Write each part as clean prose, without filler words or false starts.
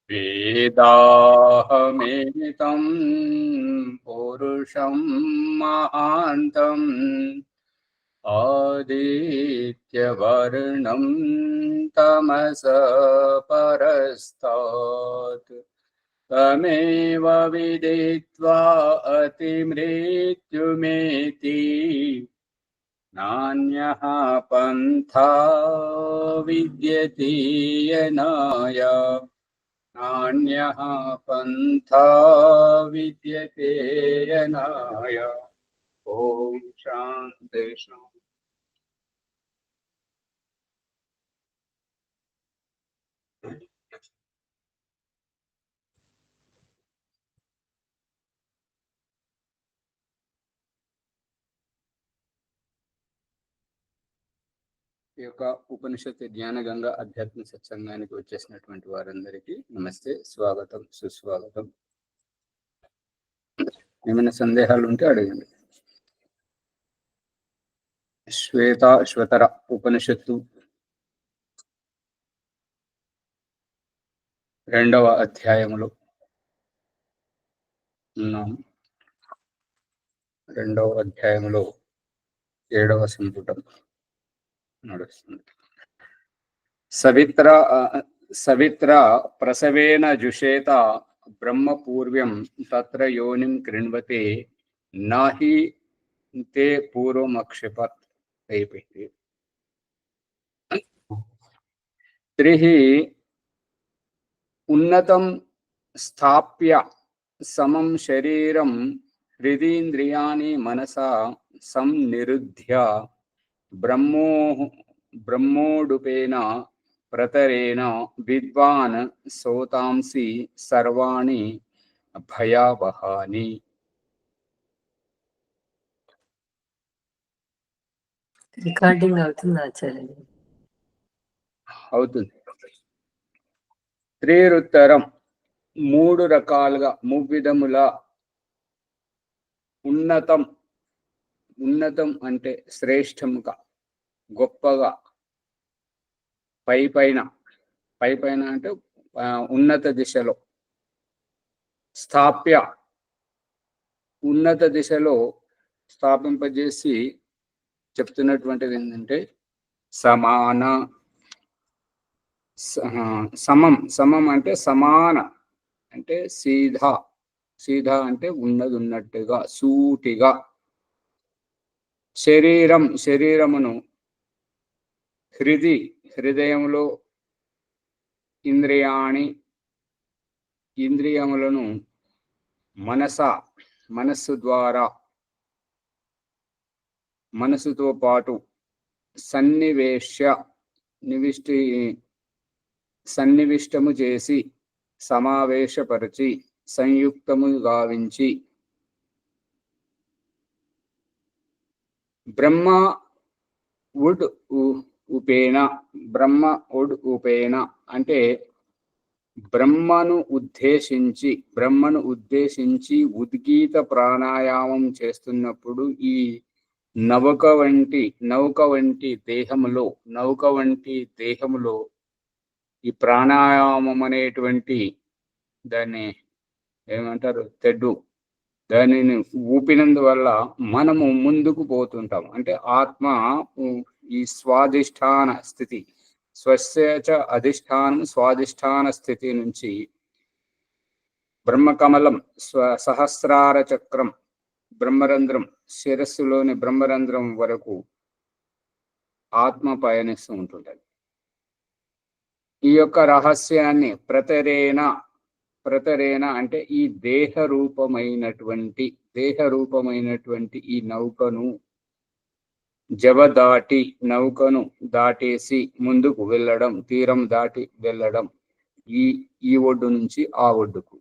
वेदाहमेतं पुरुषं महान्तम् आदित्यवर्णं तमसः परस्तात् तमेव विदित्वा अतिमृत्युमेति नान्यः पन्था विद्यते यनाय नान्यः पन्था विद्यते यनाय। ओम शांति शांति। ఈ యొక్క ఉపనిషత్తు జ్ఞాన గంగా అధ్యాత్మ సత్సంగానికి వచ్చేసినటువంటి వారందరికీ నమస్తే, స్వాగతం, సుస్వాగతం. ఏమైనా సందేహాలు ఉంటే అడగండి. శ్వేతాశ్వతర ఉపనిషత్తు 2వ అధ్యాయములో ఉన్నాము. 2వ అధ్యాయములో 7వ సంపుటం నడుస్తుంది. సవిత్ర ప్రసవేన జుషేత బ్రహ్మపూర్వ్యం తత్ర యోనిం కృణ్వతే నాహి తే పూర్వమక్షిపత్ అయిపోయింది. త్రిహి ఉన్నతం స్థాప్య సమం శరీరం హృదీంద్రియాణి మనసా సంనిరుధ్య బ్రహ్మోడుపేన ప్రతరేణ విద్వాన్ సోతాంసి సర్వాణి భయావహాని. రికార్డింగ్ అవుతుంది ఆచార్య? అవుతుంది. త్రిరుత్తరం 3 రకాలుగా మువ్విధముల ఉన్నతం అంటే శ్రేష్టముగా, గొప్పగా, పైపైన అంటే ఉన్నత దిశలో, స్థాప్య ఉన్నత దిశలో స్థాపింపజేసి చెప్తున్నటువంటిది ఏంటంటే సమాన, సమం అంటే సమాన అంటే సీధా అంటే ఉన్నట్టుగా, సూటిగా. శరీరమును హృదయములో, ఇంద్రియములను మనస్సు ద్వారా, మనసుతో పాటు సన్నివిష్టము చేసి, సమావేశపరిచి, సంయుక్తము గావించి బ్రహ్మ ఉడ్ ఉపేన అంటే బ్రహ్మను ఉద్దేశించి ఉద్గీత ప్రాణాయామం చేస్తున్నప్పుడు ఈ నౌక వంటి దేహములో ఈ ప్రాణాయామం అనేటువంటి దాన్ని ఏమంటారు, తెడ్డు, దానిని ఊపినందువల్ల మనము ముందుకు పోతుంటాం. అంటే ఆత్మ ఈ స్వాధిష్టాన స్థితి, స్వస్య అధిష్టానం స్వాధిష్టాన స్థితి నుంచి బ్రహ్మకమలం, సహస్రార చక్రం, బ్రహ్మరంధ్రం, శిరస్సులోని బ్రహ్మరంధ్రం వరకు ఆత్మ పయనిస్తూ ఉంటుంటది. ఈ యొక్క రహస్యాన్ని ప్రతరేణ అంటే ఈ దేహ రూపమైనటువంటి ఈ నౌకను నౌకను దాటేసి ముందుకు వెళ్ళడం, తీరం దాటి వెళ్ళడం, ఈ ఒడ్డు నుంచి ఆ ఒడ్డుకు.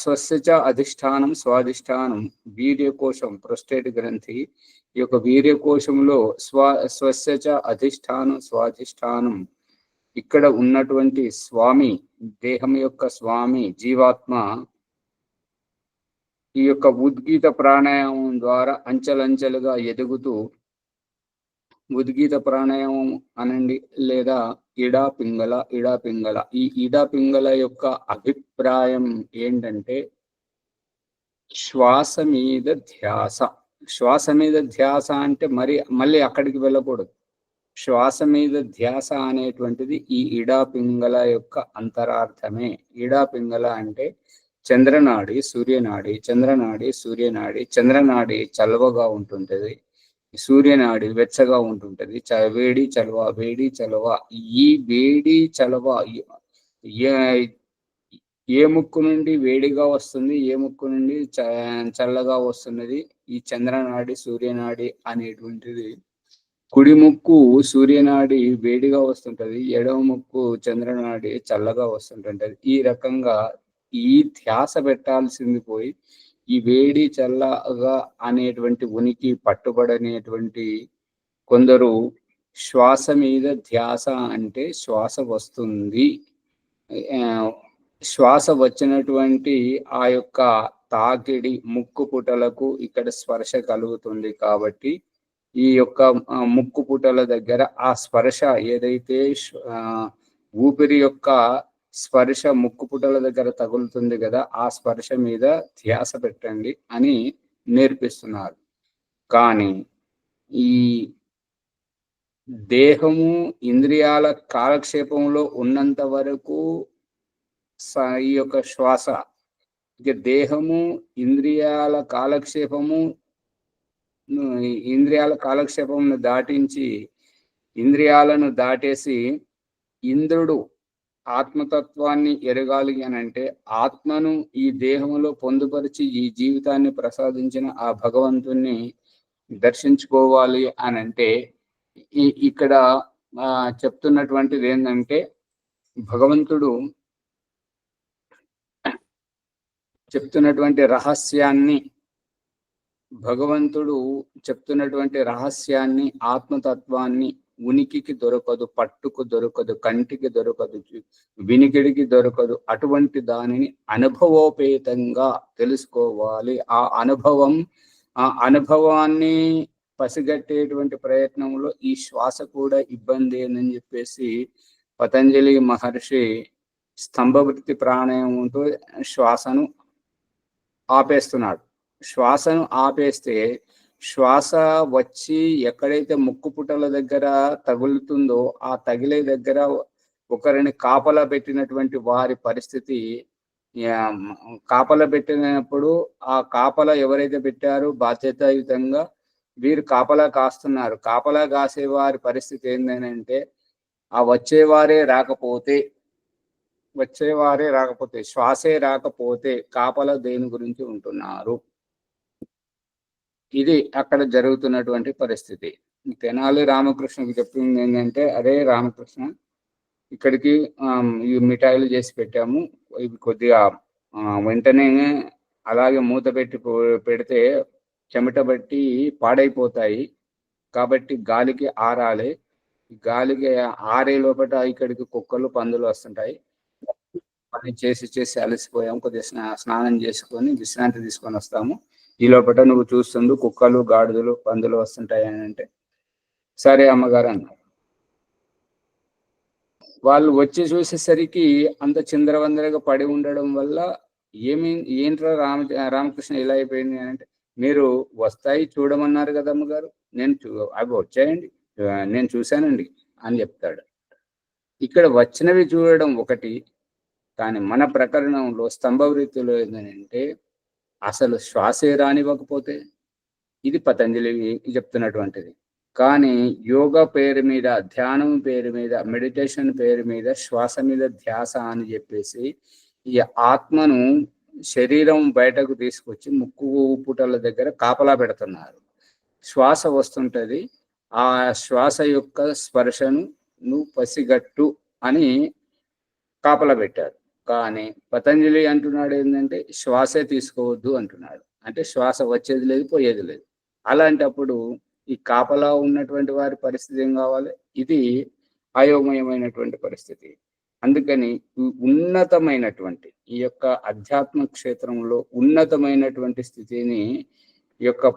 స్వస్య అధిష్టానం స్వాధిష్టానం వీర్యకోశం, ప్రొస్టేట్ గ్రంథి. ఈ యొక్క వీర్యకోశంలో స్వస్య అధిష్టానం స్వాధిష్టానం, ఇక్కడ ఉన్నటువంటి స్వామి, దేహం యొక్క స్వామి జీవాత్మ ఈ యొక్క ఉద్గీత ప్రాణాయామం ద్వారా అంచెలంచెలుగా ఎదుగుతూ, ఉద్గీత ప్రాణాయామం అనండి లేదా ఇడా పింగళ. ఈ ఇడా పింగళ యొక్క అభిప్రాయం ఏంటంటే శ్వాస మీద ధ్యాస. శ్వాస మీద ధ్యాస అంటే మళ్ళీ అక్కడికి వెళ్ళకూడదు. శ్వాస మీద ధ్యాస అనేటువంటిది ఈ ఇడా పింగళ యొక్క అంతరార్థమే. ఇడా పింగళ అంటే చంద్రనాడి సూర్యనాడి, చంద్రనాడి సూర్యనాడి. చంద్రనాడి చలవగా ఉంటుంటది, సూర్యనాడి వెచ్చగా ఉంటుంటది. వేడి చలవ, వేడి చలవ. ఈ వేడి చలవ ఏ ముక్కు నుండి వేడిగా వస్తుంది, ఏ ముక్కు నుండి చల్లగా వస్తున్నది. ఈ చంద్రనాడి సూర్యనాడి అనేటువంటిది కుడి ముక్కు సూర్యనాడి వేడిగా వస్తుంటది, ఎడమ ముక్కు చంద్రనాడి చల్లగా వస్తుంటుంటది. ఈ రకంగా ఈ ధ్యాస పెట్టాల్సింది పోయి ఈ వేడి చల్లగా అనేటువంటి ఉనికి పట్టుబడనేటువంటి కొందరు శ్వాస మీద ధ్యాస అంటే శ్వాస వస్తుంది, శ్వాస వచ్చినటువంటి ఆ యొక్క తాకిడి ముక్కు పుటలకు ఇక్కడ స్పర్శ కలుగుతుంది కాబట్టి ఈ యొక్క ముక్కు పుటల దగ్గర ఆ స్పర్శ ఏదైతే ఊపిరి యొక్క స్పర్శ ముక్కు పుటల దగ్గర తగులుతుంది కదా, ఆ స్పర్శ మీద ధ్యాస పెట్టండి అని నేర్పిస్తున్నారు. కానీ ఈ దేహము ఇంద్రియాల కాలక్షేపంలో ఉన్నంత వరకు ఈ యొక్క శ్వాస, ఇక దేహము ఇంద్రియాల కాలక్షేపమును దాటించి ఇంద్రియాలను దాటేసి ఇంద్రుడు ఆత్మతత్వాన్ని ఎరగాలి అని అంటే ఆత్మను ఈ దేహంలో పొందుపరిచి ఈ జీవితాన్ని ప్రసాదించిన ఆ భగవంతుణ్ణి దర్శించుకోవాలి అని అంటే ఇక్కడ చెప్తున్నటువంటిది ఏంటంటే భగవంతుడు చెప్తున్నటువంటి రహస్యాన్ని ఆత్మతత్వాన్ని ఉనికికి దొరకదు, పట్టుకు దొరకదు, కంటికి దొరకదు, వినికిడికి దొరకదు. అటువంటి దానిని అనుభవోపేతంగా తెలుసుకోవాలి. ఆ అనుభవాన్ని పసిగట్టేటువంటి ప్రయత్నంలో ఈ శ్వాస కూడా ఇబ్బంది అని చెప్పేసి పతంజలి మహర్షి స్తంభవృత్తి ప్రాణాయామంతో శ్వాసను ఆపేస్తున్నాడు. శ్వాసను ఆపేస్తే శ్వాస వచ్చి ఎక్కడైతే ముక్కు పుటల దగ్గర తగులుతుందో ఆ తగిలే దగ్గర ఒకరిని కాపలా పెట్టినటువంటి వారి పరిస్థితి, కాపలా పెట్టినప్పుడు ఆ కాపలా ఎవరైతే పెట్టారో బాధ్యతాయుతంగా వీరు కాపలా కాస్తున్నారు. కాపలా కాసే వారి పరిస్థితి ఏంటంటే ఆ వచ్చేవారే రాకపోతే శ్వాసే రాకపోతే కాపలా దేని గురించి ఉంటున్నారు. ఇది అక్కడ జరుగుతున్నటువంటి పరిస్థితి. తెనాలి రామకృష్ణకి చెప్పింది ఏంటంటే, అరే రామకృష్ణ, ఇక్కడికి ఈ మిఠాయిలు చేసి పెట్టాము, ఇవి కొద్దిగా వెంటనే అలాగే మూత పెడితే చెమట బట్టి పాడైపోతాయి, కాబట్టి గాలికి ఆరాలి. గాలికి ఆరే లోపల ఇక్కడికి కుక్కలు పందులు వస్తుంటాయి. పని చేసి అలసిపోయాము, కొద్దిగా స్నానం చేసుకొని విశ్రాంతి తీసుకొని వస్తాము. ఈ లోపల నువ్వు చూస్తుండు కుక్కలు గాడిదలు పందులు వస్తుంటాయి అని అంటే, సరే అమ్మగారు అన్నారు. వాళ్ళు వచ్చి చూసేసరికి అంత చిందరవందరగా పడి ఉండడం వల్ల ఏంట్రా రామకృష్ణ ఇలా అయిపోయింది అని అంటే, మీరు వస్తాయి చూడమన్నారు కదా అమ్మగారు, అవి వచ్చాయండి, నేను చూశానండి అని చెప్తాడు. ఇక్కడ వచ్చినవి చూడడం ఒకటి, కానీ మన ప్రకరణంలో స్తంభవృత్తిలో ఏంటంటే అసలు శ్వాసే రానివ్వకపోతే, ఇది పతంజలి చెప్తున్నటువంటిది. కానీ యోగా పేరు మీద, ధ్యానం పేరు మీద, మెడిటేషన్ పేరు మీద శ్వాస మీద ధ్యాస అని చెప్పేసి ఈ ఆత్మను శరీరం బయటకు తీసుకొచ్చి ముక్కు పుటల దగ్గర కాపలా పెడుతున్నారు. శ్వాస వస్తుంటది, ఆ శ్వాస యొక్క స్పర్శను నువ్వు పసిగట్టు అని కాపలా పెట్టారు. కానీ పతంజలి అంటున్నాడు ఏంటంటే శ్వాసే తీసుకోవద్దు అంటున్నాడు. అంటే శ్వాస వచ్చేది లేదు, పోయేది లేదు. అలాంటప్పుడు ఈ కాపలా ఉన్నటువంటి వారి పరిస్థితి ఏం కావాలి? ఇది అయోమయమైనటువంటి పరిస్థితి. అందుకని ఉన్నతమైనటువంటి ఈ యొక్క అధ్యాత్మ క్షేత్రంలో ఉన్నతమైనటువంటి స్థితిని ఈ యొక్క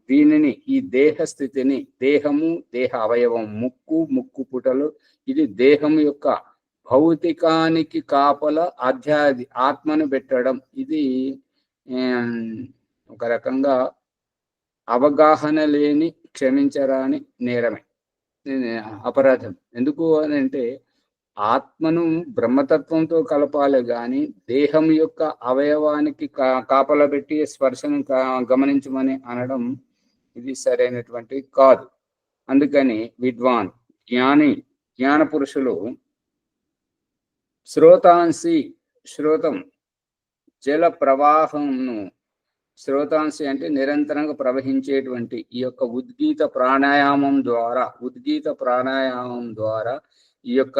దీనిని ఈ దేహ స్థితిని, దేహము, దేహ అవయవం, ముక్కు పుటలు, ఇది దేహం యొక్క భౌతికానికి కాపల ఆత్మను పెట్టడం. ఇది ఒక రకంగా అవగాహన లేని, క్షమించరాని నేరమే, అపరాధం. ఎందుకు అని అంటే ఆత్మను బ్రహ్మతత్వంతో కలపాలి కానీ దేహం యొక్క అవయవానికి కాపల పెట్టి స్పర్శను గమనించమని అనడం ఇది సరైనటువంటి కాదు. అందుకని విద్వాన్, జ్ఞాన పురుషులు శ్రోతం జల ప్రవాహంను, శ్రోతాంశి అంటే నిరంతరంగా ప్రవహించేటువంటి ఈ యొక్క ఉద్గీత ప్రాణాయామం ద్వారా ఈ యొక్క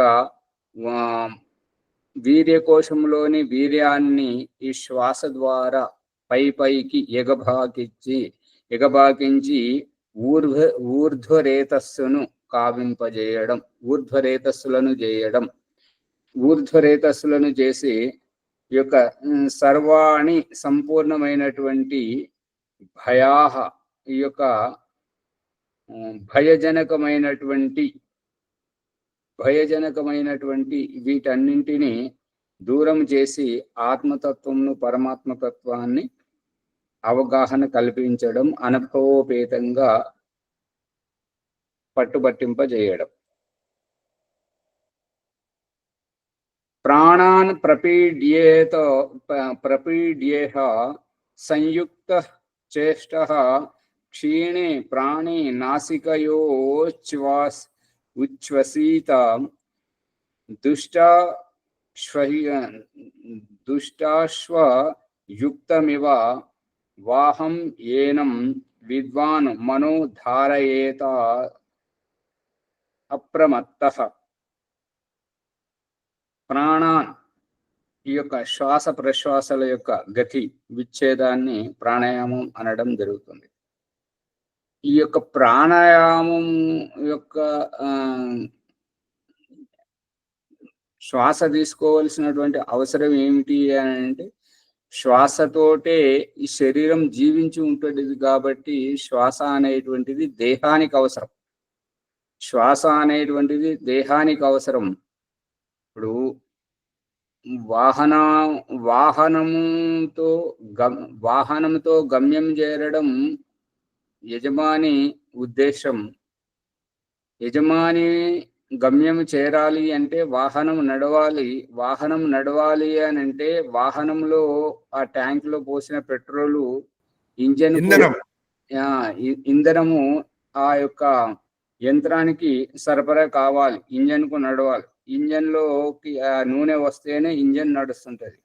వీర్యకోశంలోని వీర్యాన్ని ఈ శ్వాస ద్వారా పైకి ఎగబాకించి ఊర్ధ్వరేతస్సును కావింపజేయడం, ఊర్ధ్వరేతస్సులను చేసి ఈ యొక్క సర్వాణి సంపూర్ణమైనటువంటి ఈ యొక్క భయజనకమైనటువంటి వీటన్నింటినీ దూరం చేసి ఆత్మతత్వంను, పరమాత్మతత్వాన్ని అవగాహన కల్పించడం, అనుభవోపేతంగా పట్టుబట్టింపజేయడం. ప్రాణాన్ ప్రపీడ్యేహ సంయుక్త చేష్ట క్షీణే ప్రాణి నాసికయోచ్ఛ్వసీత దుష్టాశ్వయుక్తమివ వాహం ఏనం విద్వాన్ మనో ధారయేత అప్రమత్తః. ప్రాణాన్, ఈ యొక్క శ్వాస ప్రశ్వాసల యొక్క గతి విచ్ఛేదాన్ని ప్రాణాయామం అనడం జరుగుతుంది. ఈ యొక్క ప్రాణాయామం యొక్క శ్వాస తీసుకోవలసినటువంటి అవసరం ఏమిటి అని అంటే, శ్వాసతోటే ఈ శరీరం జీవించి ఉంటుంది కాబట్టి శ్వాస అనేటువంటిది దేహానికి అవసరం. ఇప్పుడు వాహనంతో గమ్యం చేరడం యజమాని ఉద్దేశం. యజమాని గమ్యం చేరాలి అంటే వాహనం నడవాలి అని అంటే వాహనంలో ఆ ట్యాంక్ లో పోసిన పెట్రోలు, ఇంధనము ఆ యొక్క యంత్రానికి సరఫరా కావాలి, ఇంజన్ కు నడవాలి. ఇంజన్ లోకి నూనె వస్తేనే ఇంజన్ నడుస్తుంటది.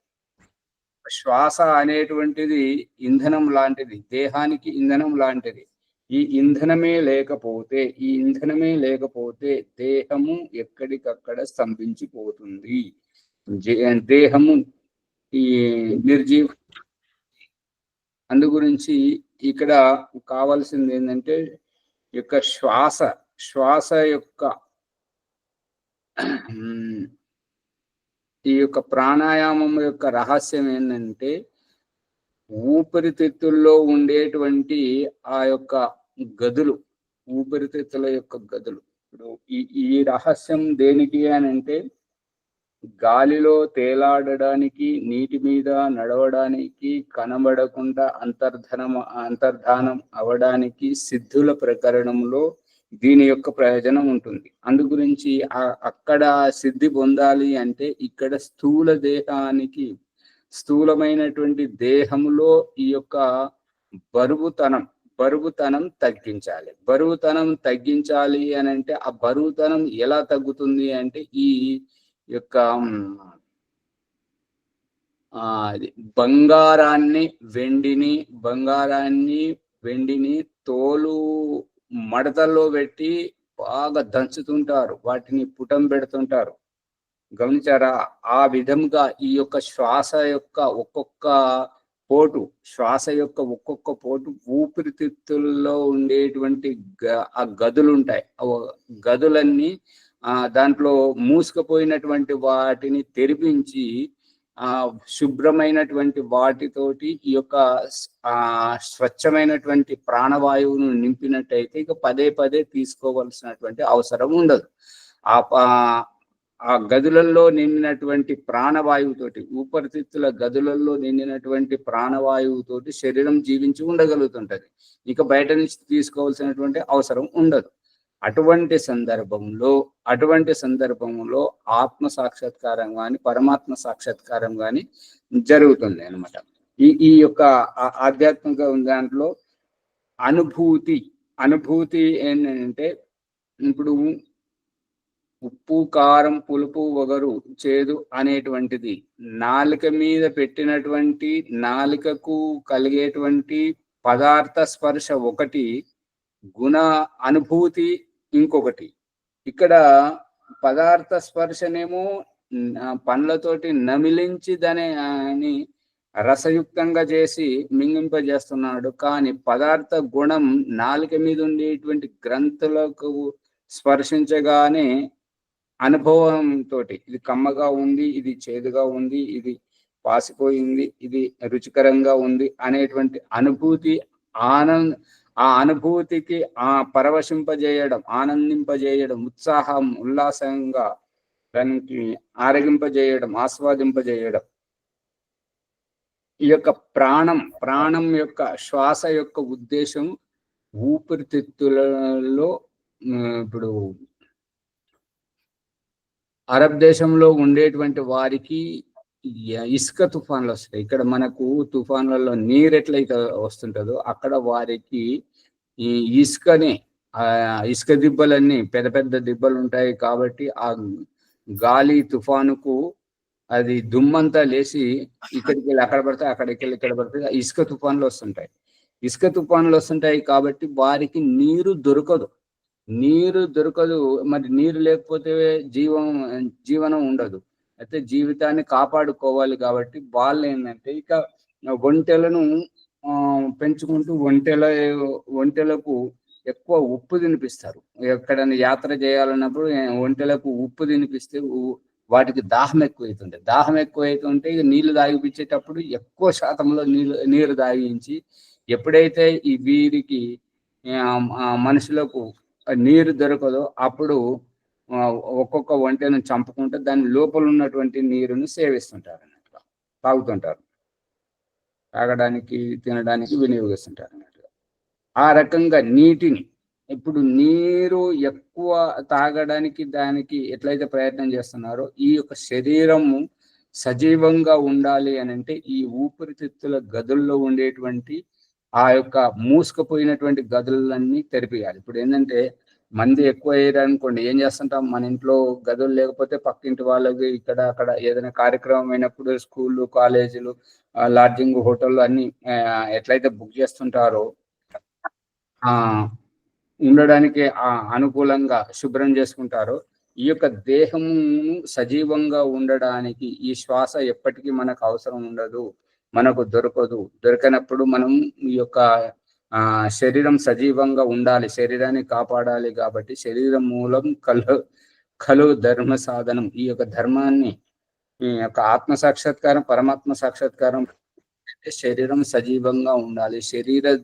శ్వాస అనేటువంటిది ఇంధనం లాంటిది, దేహానికి ఇంధనం లాంటిది. ఈ ఇంధనమే లేకపోతే దేహము ఎక్కడికక్కడ స్తంభించిపోతుంది. దేహము ఈ నిర్జీవ. అందు గురించి ఇక్కడ కావాల్సింది ఏంటంటే యొక్క శ్వాస యొక్క ఈ యొక్క ప్రాణాయామం యొక్క రహస్యం ఏంటంటే ఊపిరితిత్తుల్లో ఉండేటువంటి ఆ యొక్క గదులు, ఊపిరితిత్తుల యొక్క గదులు. ఇప్పుడు ఈ రహస్యం దేనికి అని అంటే గాలిలో తేలాడడానికి, నీటి మీద నడవడానికి, కనబడకుండా అంతర్ధానం అవడానికి సిద్ధుల ప్రకరణంలో దీని యొక్క ప్రయోజనం ఉంటుంది. అందు గురించి అక్కడ సిద్ధి పొందాలి అంటే ఇక్కడ స్థూలమైనటువంటి దేహంలో ఈ యొక్క బరువుతనం తగ్గించాలి అని అంటే ఆ బరువుతనం ఎలా తగ్గుతుంది అంటే ఈ యొక్క బంగారాన్ని వెండిని తోలు మడతల్లో పెట్టి బాగా దంచుతుంటారు, వాటిని పుటం పెడుతుంటారు. గమనించారా? ఆ విధంగా ఈ యొక్క శ్వాస యొక్క ఒక్కొక్క పోటు ఊపిరితిత్తుల్లో ఉండేటువంటి ఆ గదులు ఉంటాయి. గదులన్నీ దాంట్లో మూసుకుపోయినటువంటి వాటిని తెరిపించి శుభ్రమైనటువంటి వాటితోటి ఈ యొక్క స్వచ్ఛమైనటువంటి ప్రాణవాయువును నింపినట్టయితే ఇక పదే పదే తీసుకోవాల్సినటువంటి అవసరం ఉండదు. ఆ గదులలో నిండినటువంటి ప్రాణవాయువుతోటి, ఊపిరితిత్తుల గదులలో నిండినటువంటి ప్రాణవాయువుతోటి శరీరం జీవించి ఉండగలుగుతుంటది. ఇక బయట నుంచి తీసుకోవాల్సినటువంటి అవసరం ఉండదు. అటువంటి సందర్భంలో ఆత్మ సాక్షాత్కారం కానీ పరమాత్మ సాక్షాత్కారం కానీ జరుగుతుంది అనమాట. ఈ యొక్క ఆధ్యాత్మిక దాంట్లో అనుభూతి ఏంటంటే, ఇప్పుడు ఉప్పు, కారం, పులుపు, వగరు, చేదు అనేటువంటిది నాలుక మీద పెట్టినటువంటి, నాలుకకు కలిగేటువంటి పదార్థ స్పర్శ ఒకటి, గుణ అనుభూతి ఇంకొకటి. ఇక్కడ పదార్థ స్పర్శనేమో పండ్లతోటి నమిలించి దాని రసయుక్తంగా చేసి మింగింపజేస్తున్నాడు. కానీ పదార్థ గుణం నాలుక మీద ఉండేటువంటి గ్రంథులకు స్పర్శించగానే అనుభవంతో ఇది కమ్మగా ఉంది, ఇది చేదుగా ఉంది, ఇది పాసిపోయింది, ఇది రుచికరంగా ఉంది అనేటువంటి అనుభూతి, ఆ అనుభూతికి పరవశింపజేయడం, ఆనందింపజేయడం, ఉల్లాసంగా దానికి ఆరగింపజేయడం, ఆస్వాదింపజేయడం. ఈ యొక్క ప్రాణం యొక్క శ్వాస యొక్క ఉద్దేశం ఊపిరితిత్తులలో, ఇప్పుడు అరబ్ దేశంలో ఉండేటువంటి వారికి ఇసుక తుఫాన్లు వస్తాయి. ఇక్కడ మనకు తుఫాన్లలో నీరు ఎట్లయితే వస్తుంటుందో అక్కడ వారికి ఈ ఇసుక దిబ్బలన్నీ పెద్ద పెద్ద దిబ్బలు ఉంటాయి. కాబట్టి ఆ గాలి తుఫానుకు అది దుమ్మంతా లేచి ఇక్కడికి వెళ్ళి అక్కడ పడితే, అక్కడికి వెళ్ళి ఇక్కడ పడితే ఇసుక తుఫాన్లు వస్తుంటాయి. కాబట్టి వారికి నీరు దొరకదు. మరి నీరు లేకపోతే జీవనం ఉండదు. అయితే జీవితాన్ని కాపాడుకోవాలి. కాబట్టి వాళ్ళు ఏంటంటే ఇక ఒంటెలను పెంచుకుంటూ ఒంటెలకు ఎక్కువ ఉప్పు తినిపిస్తారు. ఎక్కడైనా యాత్ర చేయాలన్నప్పుడు ఒంటెలకు ఉప్పు తినిపిస్తే వాటికి దాహం ఎక్కువైతుంటే ఇక నీళ్లు తాగిపించేటప్పుడు ఎక్కువ శాతంలో నీరు తాగించి, ఎప్పుడైతే ఈ వీరికి మనుషులకు నీరు దొరకదో అప్పుడు ఒక్కొక్క ఒంటెను చంపుకుంటే దాని లోపల ఉన్నటువంటి నీరుని సేవిస్తుంటారు అన్నట్టుగా, తాగుతుంటారు, తాగడానికి తినడానికి వినియోగిస్తుంటారు అన్నట్టుగా. ఆ రకంగా నీటిని, ఇప్పుడు నీరు ఎక్కువ తాగడానికి దానికి ఎట్లయితే ప్రయత్నం చేస్తున్నారో, ఈ యొక్క శరీరము సజీవంగా ఉండాలి అని అంటే ఈ ఊపిరితిత్తుల గదుల్లో ఉండేటువంటి ఆ యొక్క మూసుకుపోయినటువంటి గదులన్నీ తెరిపియాలి. ఇప్పుడు ఏంటంటే మంది ఎక్కువ అయ్యారు అనుకోండి, ఏం చేస్తుంటాం, మన ఇంట్లో గదులు లేకపోతే పక్కింటి వాళ్ళకి ఇక్కడ అక్కడ ఏదైనా కార్యక్రమం అయినప్పుడు స్కూళ్ళు, కాలేజీలు, లాడ్జింగ్, హోటళ్ళు అన్ని ఎట్లయితే బుక్ చేస్తుంటారో ఉండడానికి అనుకూలంగా శుభ్రం చేసుకుంటారో, ఈ యొక్క దేహమును సజీవంగా ఉండడానికి ఈ శ్వాస ఎప్పటికీ మనకు అవసరం ఉండదు, మనకు దొరకనప్పుడు మనం ఈ యొక్క శరీరం సజీవంగా ఉండాలి, శరీరాన్ని కాపాడాలి. కాబట్టి శరీరం మూలం కలు ధర్మ సాధనం. ఈ యొక్క ధర్మాన్ని, ఈ యొక్క ఆత్మ సాక్షాత్కారం, పరమాత్మ సాక్షాత్కారం శరీరం సజీవంగా ఉండాలి. శరీరం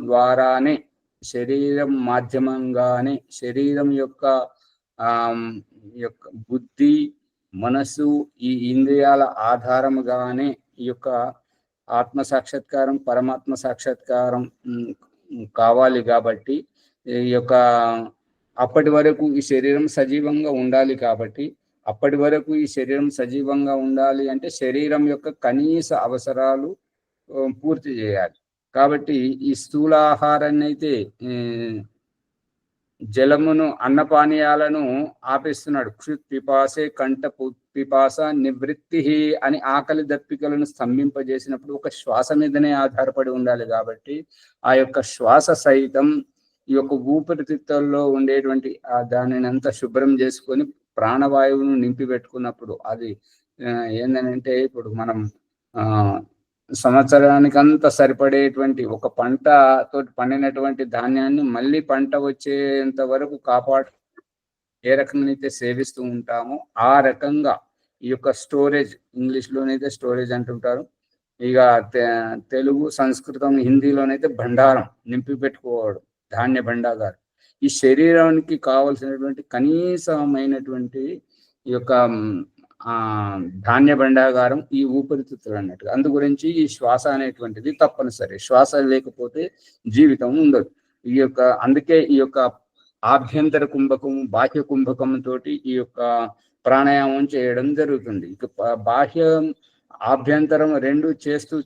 ద్వారానే, శరీరం మాధ్యమంగానే, శరీరం యొక్క బుద్ధి, మనసు, ఈ ఇంద్రియాల ఆధారముగానే ఈ యొక్క ఆత్మ సాక్షాత్కారం, పరమాత్మ సాక్షాత్కారం కావాలి. కాబట్టి ఈ యొక్క అప్పటి వరకు ఈ శరీరం సజీవంగా ఉండాలి. కాబట్టి అప్పటి వరకు ఈ శరీరం సజీవంగా ఉండాలి అంటే శరీరం యొక్క కనీస అవసరాలు పూర్తి చేయాలి. కాబట్టి ఈ స్థూలాహారాన్ని అయితే జలమును, అన్నపానీయాలను ఆపేస్తున్నాడు. పిపాసే కంఠ పిపాస నివృత్తి అని ఆకలి దప్పికలను స్తంభింపజేసినప్పుడు ఒక శ్వాస మీదనే ఆధారపడి ఉండాలి. కాబట్టి ఆ యొక్క శ్వాస సైతం ఈ యొక్క ఊపిరితిత్తుల్లో ఉండేటువంటి దానిని అంతా శుభ్రం చేసుకొని ప్రాణవాయువును నింపి పెట్టుకున్నప్పుడు అది ఏంటంటే, ఇప్పుడు మనం సంవత్సరానికంతా సరిపడేటువంటి ఒక పంటతో పండినటువంటి ధాన్యాన్ని మళ్ళీ పంట వచ్చేంత వరకు కాపాడు ఏ రకంగా అయితే సేవిస్తూ ఉంటామో ఆ రకంగా ఈ యొక్క స్టోరేజ్, ఇంగ్లీష్లోనైతే స్టోరేజ్ అంటుంటారు, ఇక తెలుగు, సంస్కృతం, హిందీలోనైతే భండారం, నింపి పెట్టుకోవడం, ధాన్య భండాగారం. ఈ శరీరానికి కావలసినటువంటి కనీసమైనటువంటి ఈ యొక్క ధాన్య భండాగారం ఈ ఊపిరితిత్తులు అన్నట్టుగా. అందు గురించి ఈ శ్వాస అనేటువంటిది తప్పనిసరి. శ్వాస లేకపోతే జీవితం ఉండదు. ఈ యొక్క అందుకే ఈ యొక్క ఆభ్యంతర కుంభకం, బాహ్య కుంభకం తోటి ఈ యొక్క ప్రాణాయామం చేయడం జరుగుతుంది. ఇక బాహ్యం, ఆభ్యంతరం రెండు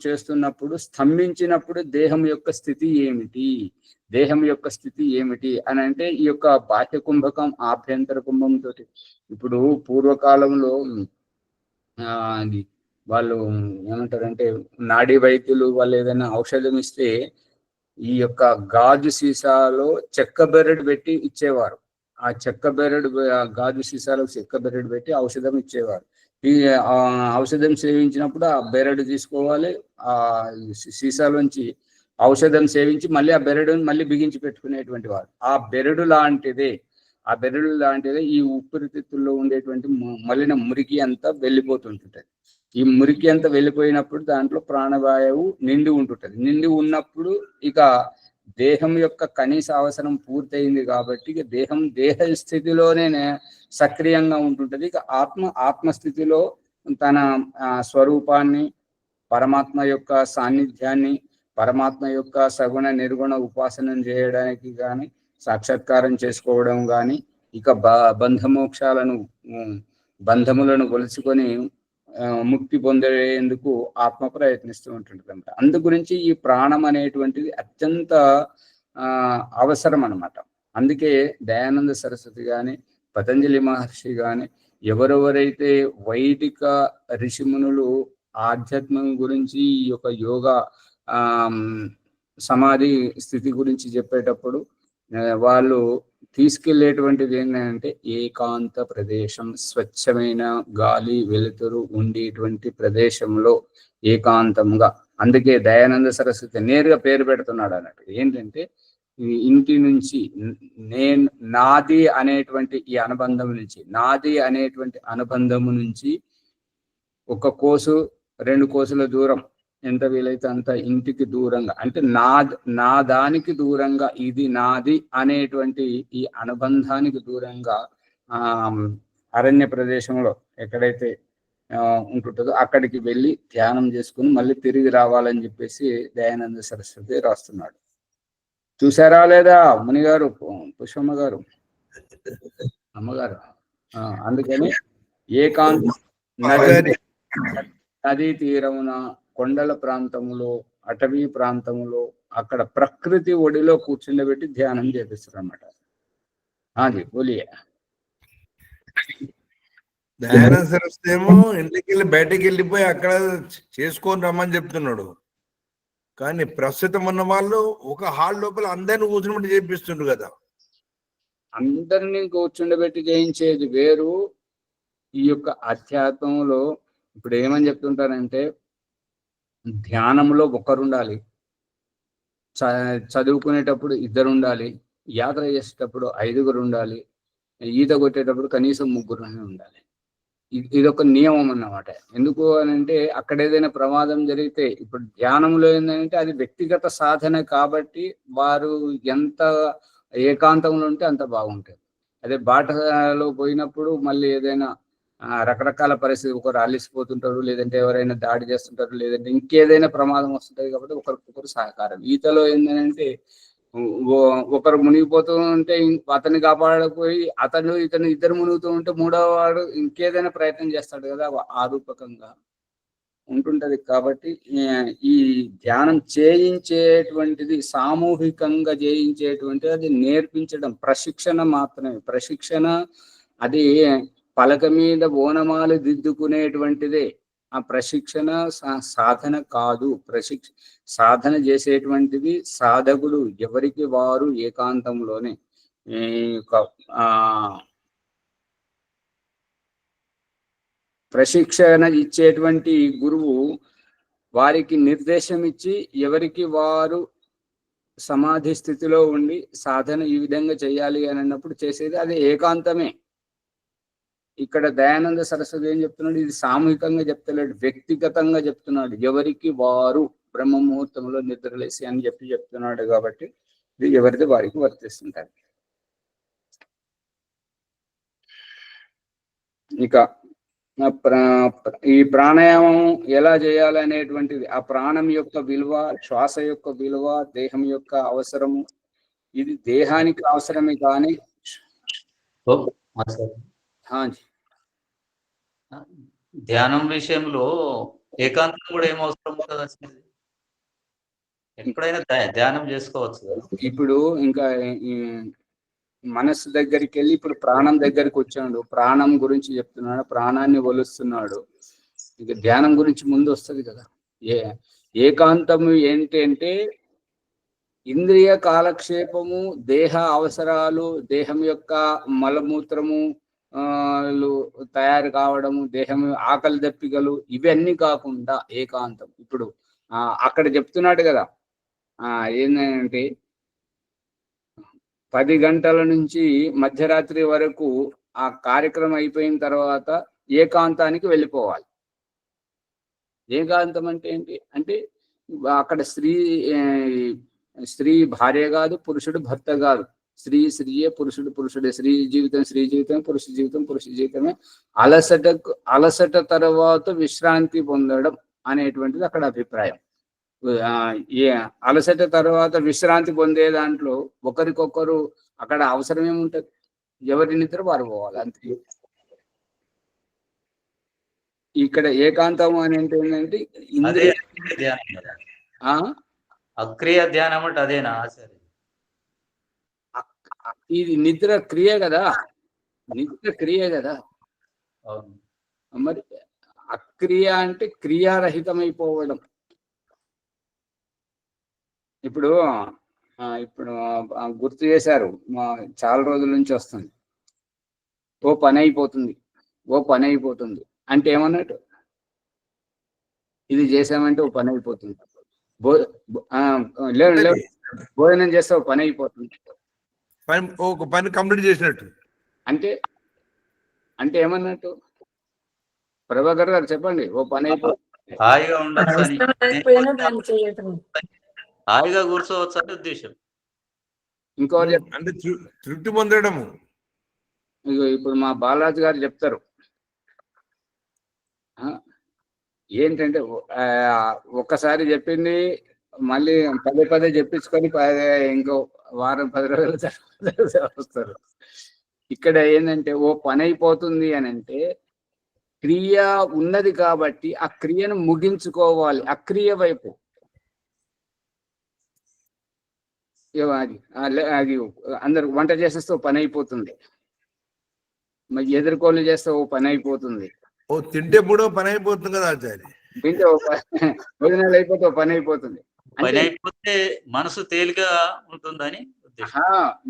చేస్తున్నప్పుడు స్తంభించినప్పుడు దేహం యొక్క స్థితి ఏమిటి, దేహం యొక్క స్థితి ఏమిటి అని అంటే ఈ యొక్క బాహ్య కుంభకం, ఆభ్యంతర కుంభంతో. ఇప్పుడు పూర్వకాలంలో వాళ్ళు ఏమంటారంటే, నాడీ వైద్యులు వాళ్ళు ఏదైనా ఔషధం ఇస్తే ఈ యొక్క గాజు సీసాలో చెక్క బెరడు పెట్టి ఇచ్చేవారు. ఆ చెక్క బెరడు, గాజు సీసాలో చెక్క బెరడు పెట్టి ఔషధం ఇచ్చేవారు. ఈ ఔషధం సేవించినప్పుడు ఆ బెరడు తీసుకోవాలి, ఆ సీసాలోంచి ఔషధం సేవించి మళ్ళీ ఆ బెరడుని మళ్ళీ బిగించి పెట్టుకునేటువంటి వారు. ఆ బెరడు లాంటిదే ఈ ఊపిరితిత్తుల్లో ఉండేటువంటి మలిన మురికి అంతా వెళ్ళిపోతుంటుంది. ఈ మురికి అంతా వెళ్ళిపోయినప్పుడు దాంట్లో ప్రాణవాయువు నిండి ఉంటుంటది. నిండి ఉన్నప్పుడు ఇక దేహం యొక్క కనీస అవసరం పూర్తయింది కాబట్టి ఇక దేహ స్థితిలోనే సక్రియంగా ఉంటుంటది. ఇక ఆత్మస్థితిలో తన స్వరూపాన్ని, పరమాత్మ యొక్క సాన్నిధ్యాన్ని, పరమాత్మ యొక్క సగుణ నిర్గుణ ఉపాసనం చేయడానికి కానీ, సాక్షాత్కారం చేసుకోవడం కానీ, ఇక బంధములను కొలుచుకొని ముక్తి పొందేందుకు ఆత్మ ప్రయత్నిస్తూ ఉంటుంటుంది అన్నమాట. అందు గురించి ఈ ప్రాణం అనేటువంటిది అత్యంత అవసరం అన్నమాట. అందుకే దయానంద సరస్వతి కానీ, పతంజలి మహర్షి కానీ, ఎవరెవరైతే వైదిక ఋషిమునులు ఆధ్యాత్మం గురించి, ఈ యొక్క యోగా సమాధి స్థితి గురించి చెప్పేటప్పుడు వాళ్ళు తీసుకెళ్లేటువంటిది ఏంటంటే ఏకాంత ప్రదేశం, స్వచ్ఛమైన గాలి వెలుతురు ఉండేటువంటి ప్రదేశంలో ఏకాంతంగా. అందుకే దయానంద సరస్వతి నేరుగా పేరు పెడుతున్నాడు అన్నట్టు. ఏంటంటే ఇంటి నుంచి నాది అనేటువంటి ఈ అనుబంధం నుంచి, నాది అనేటువంటి అనుబంధము నుంచి ఒక కోసు 2 కోసుల దూరం, ఎంత వీలైతే అంత ఇంటికి దూరంగా, అంటే నా దానికి దూరంగా, ఇది నాది అనేటువంటి ఈ అనుబంధానికి దూరంగా అరణ్య ప్రదేశంలో ఎక్కడైతే ఉంటుంటుందో అక్కడికి వెళ్ళి ధ్యానం చేసుకుని మళ్ళీ తిరిగి రావాలని చెప్పేసి దయానంద సరస్వతి రాస్తున్నాడు. చూసారా లేదా మునిగారు, పుష్పమ్మ గారు, అమ్మగారు? అందుకని ఏకాంత నదీ తీరమున, కొండల ప్రాంతములో, అటవీ ప్రాంతములో, అక్కడ ప్రకృతి ఒడిలో కూర్చుండబెట్టి ధ్యానం చేపిస్తారు అన్నమాట. అది బోలియే. దయానంద సరస్వతి ఏమో ఇంటికి వెళ్ళి బయటకు వెళ్ళిపోయి అక్కడ చేసుకొని రమ్మని చెప్తున్నాడు. కానీ ప్రస్తుతం ఉన్న వాళ్ళు ఒక హాల్ లోపల అందరిని కూర్చుని చేపిస్తుండ్రు కదా. అందరినీ కూర్చుండబెట్టి చేయించేది వేరు. ఈ యొక్క అధ్యాత్మంలో ఇప్పుడు ఏమని చెప్తుంటారంటే, ధ్యానంలో ఒకరుండాలి, చదువుకునేటప్పుడు 2 ఉండాలి, యాత్ర చేసేటప్పుడు 5 ఉండాలి, ఈత కొట్టేటప్పుడు కనీసం 3 ఉండాలి. ఇదొక నియమం అన్నమాట. ఎందుకు అని అంటే అక్కడ ఏదైనా ప్రమాదం జరిగితే, ఇప్పుడు ధ్యానంలో ఏంటంటే అది వ్యక్తిగత సాధన కాబట్టి వారు ఎంత ఏకాంతంలో ఉంటే అంత బాగుంటుంది. అదే బాటలో పోయినప్పుడు మళ్ళీ ఏదైనా రకరకాల పరిస్థితి, ఒకరు అలిసిపోతుంటారు, లేదంటే ఎవరైనా దాడి చేస్తుంటారు, లేదంటే ఇంకేదైనా ప్రమాదం వస్తుంటది కాబట్టి ఒకరికొకరు సహకారం. ఈతలో ఏంటంటే ఒకరు మునిగిపోతూ ఉంటే అతన్ని కాపాడకపోయి ఇతను 2 మునుగుతూ ఉంటే 3వ వాడు ఇంకేదైనా ప్రయత్నం చేస్తాడు కదా, ఆ రూపకంగా ఉంటుంటది. కాబట్టి ఈ ధ్యానం చేయించేటువంటిది, సామూహికంగా చేయించేటువంటిది, అది నేర్పించడం, ప్రశిక్షణ మాత్రమే. ప్రశిక్షణ అది పలక మీద ఓనమాలు దిద్దుకునేటువంటిదే. ఆ ప్రశిక్షణ సాధన కాదు. సాధన చేసేటువంటిది సాధకుడు ఎవరికి వారు ఏకాంతంలోనే ప్రశిక్షణ ఇచ్చేటువంటి గురువు వారికి నిర్దేశం ఇచ్చి ఎవరికి వారు సమాధి స్థితిలో ఉండి సాధన ఈ విధంగా చేయాలి అని అన్నప్పుడు చేసేది అది ఏకాంతమే. ఇక్కడ దయానంద సరస్వతి ఏం చెప్తున్నాడు, ఇది సామూహికంగా చెప్తలేడు, వ్యక్తిగతంగా చెప్తున్నాడు. ఎవరికి వారు బ్రహ్మ ముహూర్తంలో నిద్రలేసి అని చెప్తున్నాడు కాబట్టి ఇది ఎవరిది వారికి వర్తిస్తుంటారు. ఇక ఈ ప్రాణాయామం ఎలా చేయాలనేటువంటిది, ఆ ప్రాణం యొక్క విలువ, శ్వాస యొక్క విలువ, దేహం యొక్క అవసరము, ఇది దేహానికి అవసరమే కానీ ధ్యానం విషయంలో ఏకాంతం కూడా ఏమవసరం ఉంటుంది? ఎప్పుడైనా ధ్యానం చేసుకోవచ్చు. ఇప్పుడు ఇంకా మనస్సు దగ్గరికి వెళ్ళి ఇప్పుడు ప్రాణం దగ్గరికి వచ్చాడు, ప్రాణం గురించి చెప్తున్నాడు, ప్రాణాన్ని ఒలుస్తున్నాడు. ఇక ధ్యానం గురించి ముందు వస్తుంది కదా. ఏకాంతము ఏంటి అంటే ఇంద్రియ కాలక్షేపము, దేహ అవసరాలు, దేహం యొక్క మలమూత్రము తయారు కావడము, దేహం ఆకలి దప్పికలు, ఇవన్నీ కాకుండా ఏకాంతం. ఇప్పుడు అక్కడ చెప్తున్నాడు కదా, ఏంటంటే 10 గంటల నుంచి మధ్యరాత్రి వరకు ఆ కార్యక్రమం అయిపోయిన తర్వాత ఏకాంతానికి వెళ్ళిపోవాలి. ఏకాంతం అంటే ఏంటి అంటే అక్కడ స్త్రీ భార్య కాదు, పురుషుడు భర్త కాదు, స్త్రీ స్త్రీయే, పురుషుడు పురుషుడే, స్త్రీ జీవితం స్త్రీ జీవితం, పురుష జీవితం పురుష జీవితమే. అలసట తర్వాత విశ్రాంతి పొందడం అనేటువంటిది అక్కడ అభిప్రాయం. అలసట తర్వాత విశ్రాంతి పొందే దాంట్లో ఒకరికొకరు అక్కడ అవసరం ఏముంటది, ఎవరి నిద్ర వారు పోవాలి అంతే. ఇక్కడ ఏకాంతం అని ఏంటంటే అక్రియ ధ్యానం అంటే అదేనా? ఇది నిద్ర క్రియ కదా, నిద్ర క్రియ కదా. మరి అక్రియ అంటే క్రియారహితమైపోవడం. ఇప్పుడు గుర్తు చేశారు, చాలా రోజుల నుంచి వస్తుంది, ఓ పని అయిపోతుంది అంటే ఏమన్నట్టు, ఇది చేసామంటే ఓ పని అయిపోతుంది. లేదు భోజనం చేస్తే ఓ పని అయిపోతుంది, ఒక పని కంప్లీట్ చేసినట్టు అంటే ఏమన్నట్టు? ప్రభాకర్ గారు చెప్పండి. ఓ పని అయిపోతుంది, హాయిగా కూర్చోవచ్చు అంటే ఉద్దేశం. ఇంకోటి అంటే తృప్తి పొందడము. ఇప్పుడు మా బాలరాజు గారు చెప్తారు ఏంటంటే, ఒక్కసారి చెప్పింది మళ్ళీ పదే చెప్పించుకొని ఇంకో వారం 10 రోజుల తర్వాత వస్తారు. ఇక్కడ ఏంటంటే ఓ పని అయిపోతుంది అని అంటే క్రియ ఉన్నది కాబట్టి ఆ క్రియను ముగించుకోవాలి. అక్రియ వైపు అది అందరు వంట చేసేస్తే ఓ పని అయిపోతుంది, మరి ఎదుర్కోలు చేస్తే ఓ పని అయిపోతుంది, ఓ తింటే కూడా పని అయిపోతుంది కదా ఆచార్య. తింటే భోజనాలు అయిపోతే ఓ పని అయిపోతుంది. పని అయిపోతే మనసు తేలిక ఉంటుందని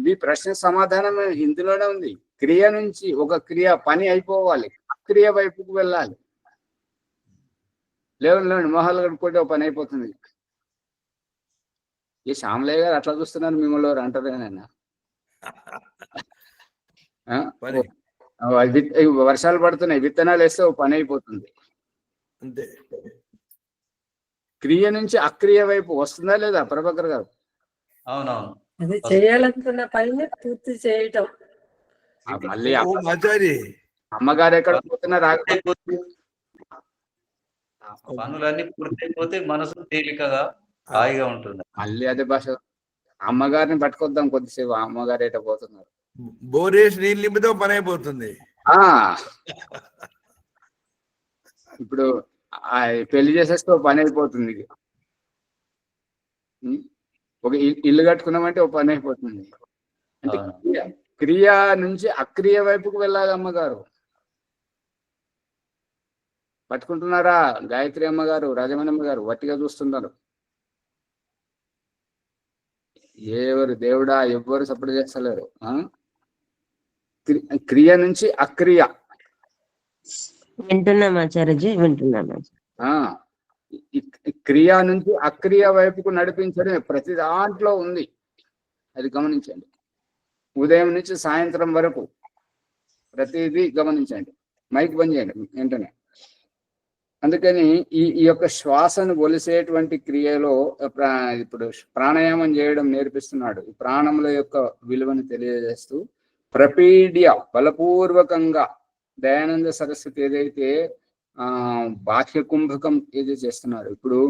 మీ ప్రశ్న సమాధానం ఇందులోనే ఉంది. క్రియ నుంచి ఒక క్రియ పని అయిపోవాలి, క్రియ వైపుకు వెళ్ళాలి. లేవండి మొహాలు కడుక్కుంటే ఓ పని అయిపోతుంది. ఈ శ్యామలయ్య గారు అట్లా చూస్తున్నారు, మిమ్మల్ని అంటారేనైనా. వర్షాలు పడుతున్నాయి, విత్తనాలు వేస్తే ఓ పని అయిపోతుంది. అంతే. క్రియ నుంచి అక్రియ వైపు వస్తుందా లేదా ప్రభాకర్ గారు? అవునవును. అది చేయాలనుకున్న పనిని పూర్తి చేయటం. మళ్ళీ ఆచార్య అమ్మగారు ఎక్కడ పోతున్నా పనులన్నీ పూర్తయిపోతే మనసు తేలికగా హాయిగా ఉంటుంది. మళ్ళీ అదే భాష. అమ్మగారిని పట్టుకొద్దాం కొద్దిసేపు, అమ్మగారు ఎట పోతున్నారు. బోరేసి నీళ్ళు నింపితే పని అయిపోతుంది. ఇప్పుడు పెళ్లి చేసేస్తే ఓ పని అయిపోతుంది. ఒక ఇల్లు కట్టుకున్నామంటే ఓ పని అయిపోతుంది. అంటే క్రియ నుంచి అక్రియ వైపుకు వెళ్ళాలి. అమ్మగారు పట్టుకుంటున్నారా? గాయత్రి అమ్మగారు, రాజమణి అమ్మగారు వట్టిగా చూస్తున్నారు. ఎవరు దేవుడా, ఎవ్వరు సపోర్ట్ చేస్తలేరు. క్రియ నుంచి అక్రియ. వింటున్నాం ఆచార్యజీ, వింటున్నాం. క్రియ నుంచి అక్రియ వైపుకు నడిపించడం ప్రతి దాంట్లో ఉంది, అది గమనించండి. ఉదయం నుంచి సాయంత్రం వరకు ప్రతిదీ గమనించండి. మైక్ బంద్ చేయండి వెంటనే. అందుకని ఈ యొక్క శ్వాసను ఒలిసేటువంటి క్రియలో ఇప్పుడు ప్రాణాయామం చేయడం నేర్పిస్తున్నాడు. ఈ ప్రాణముల యొక్క విలువను తెలియజేస్తూ ప్రపీడ్య బలపూర్వకంగా దయానంద సరస్వతి ఏదైతే బాహ్య కుంభకం ఏదో చేస్తున్నారు. ఇప్పుడు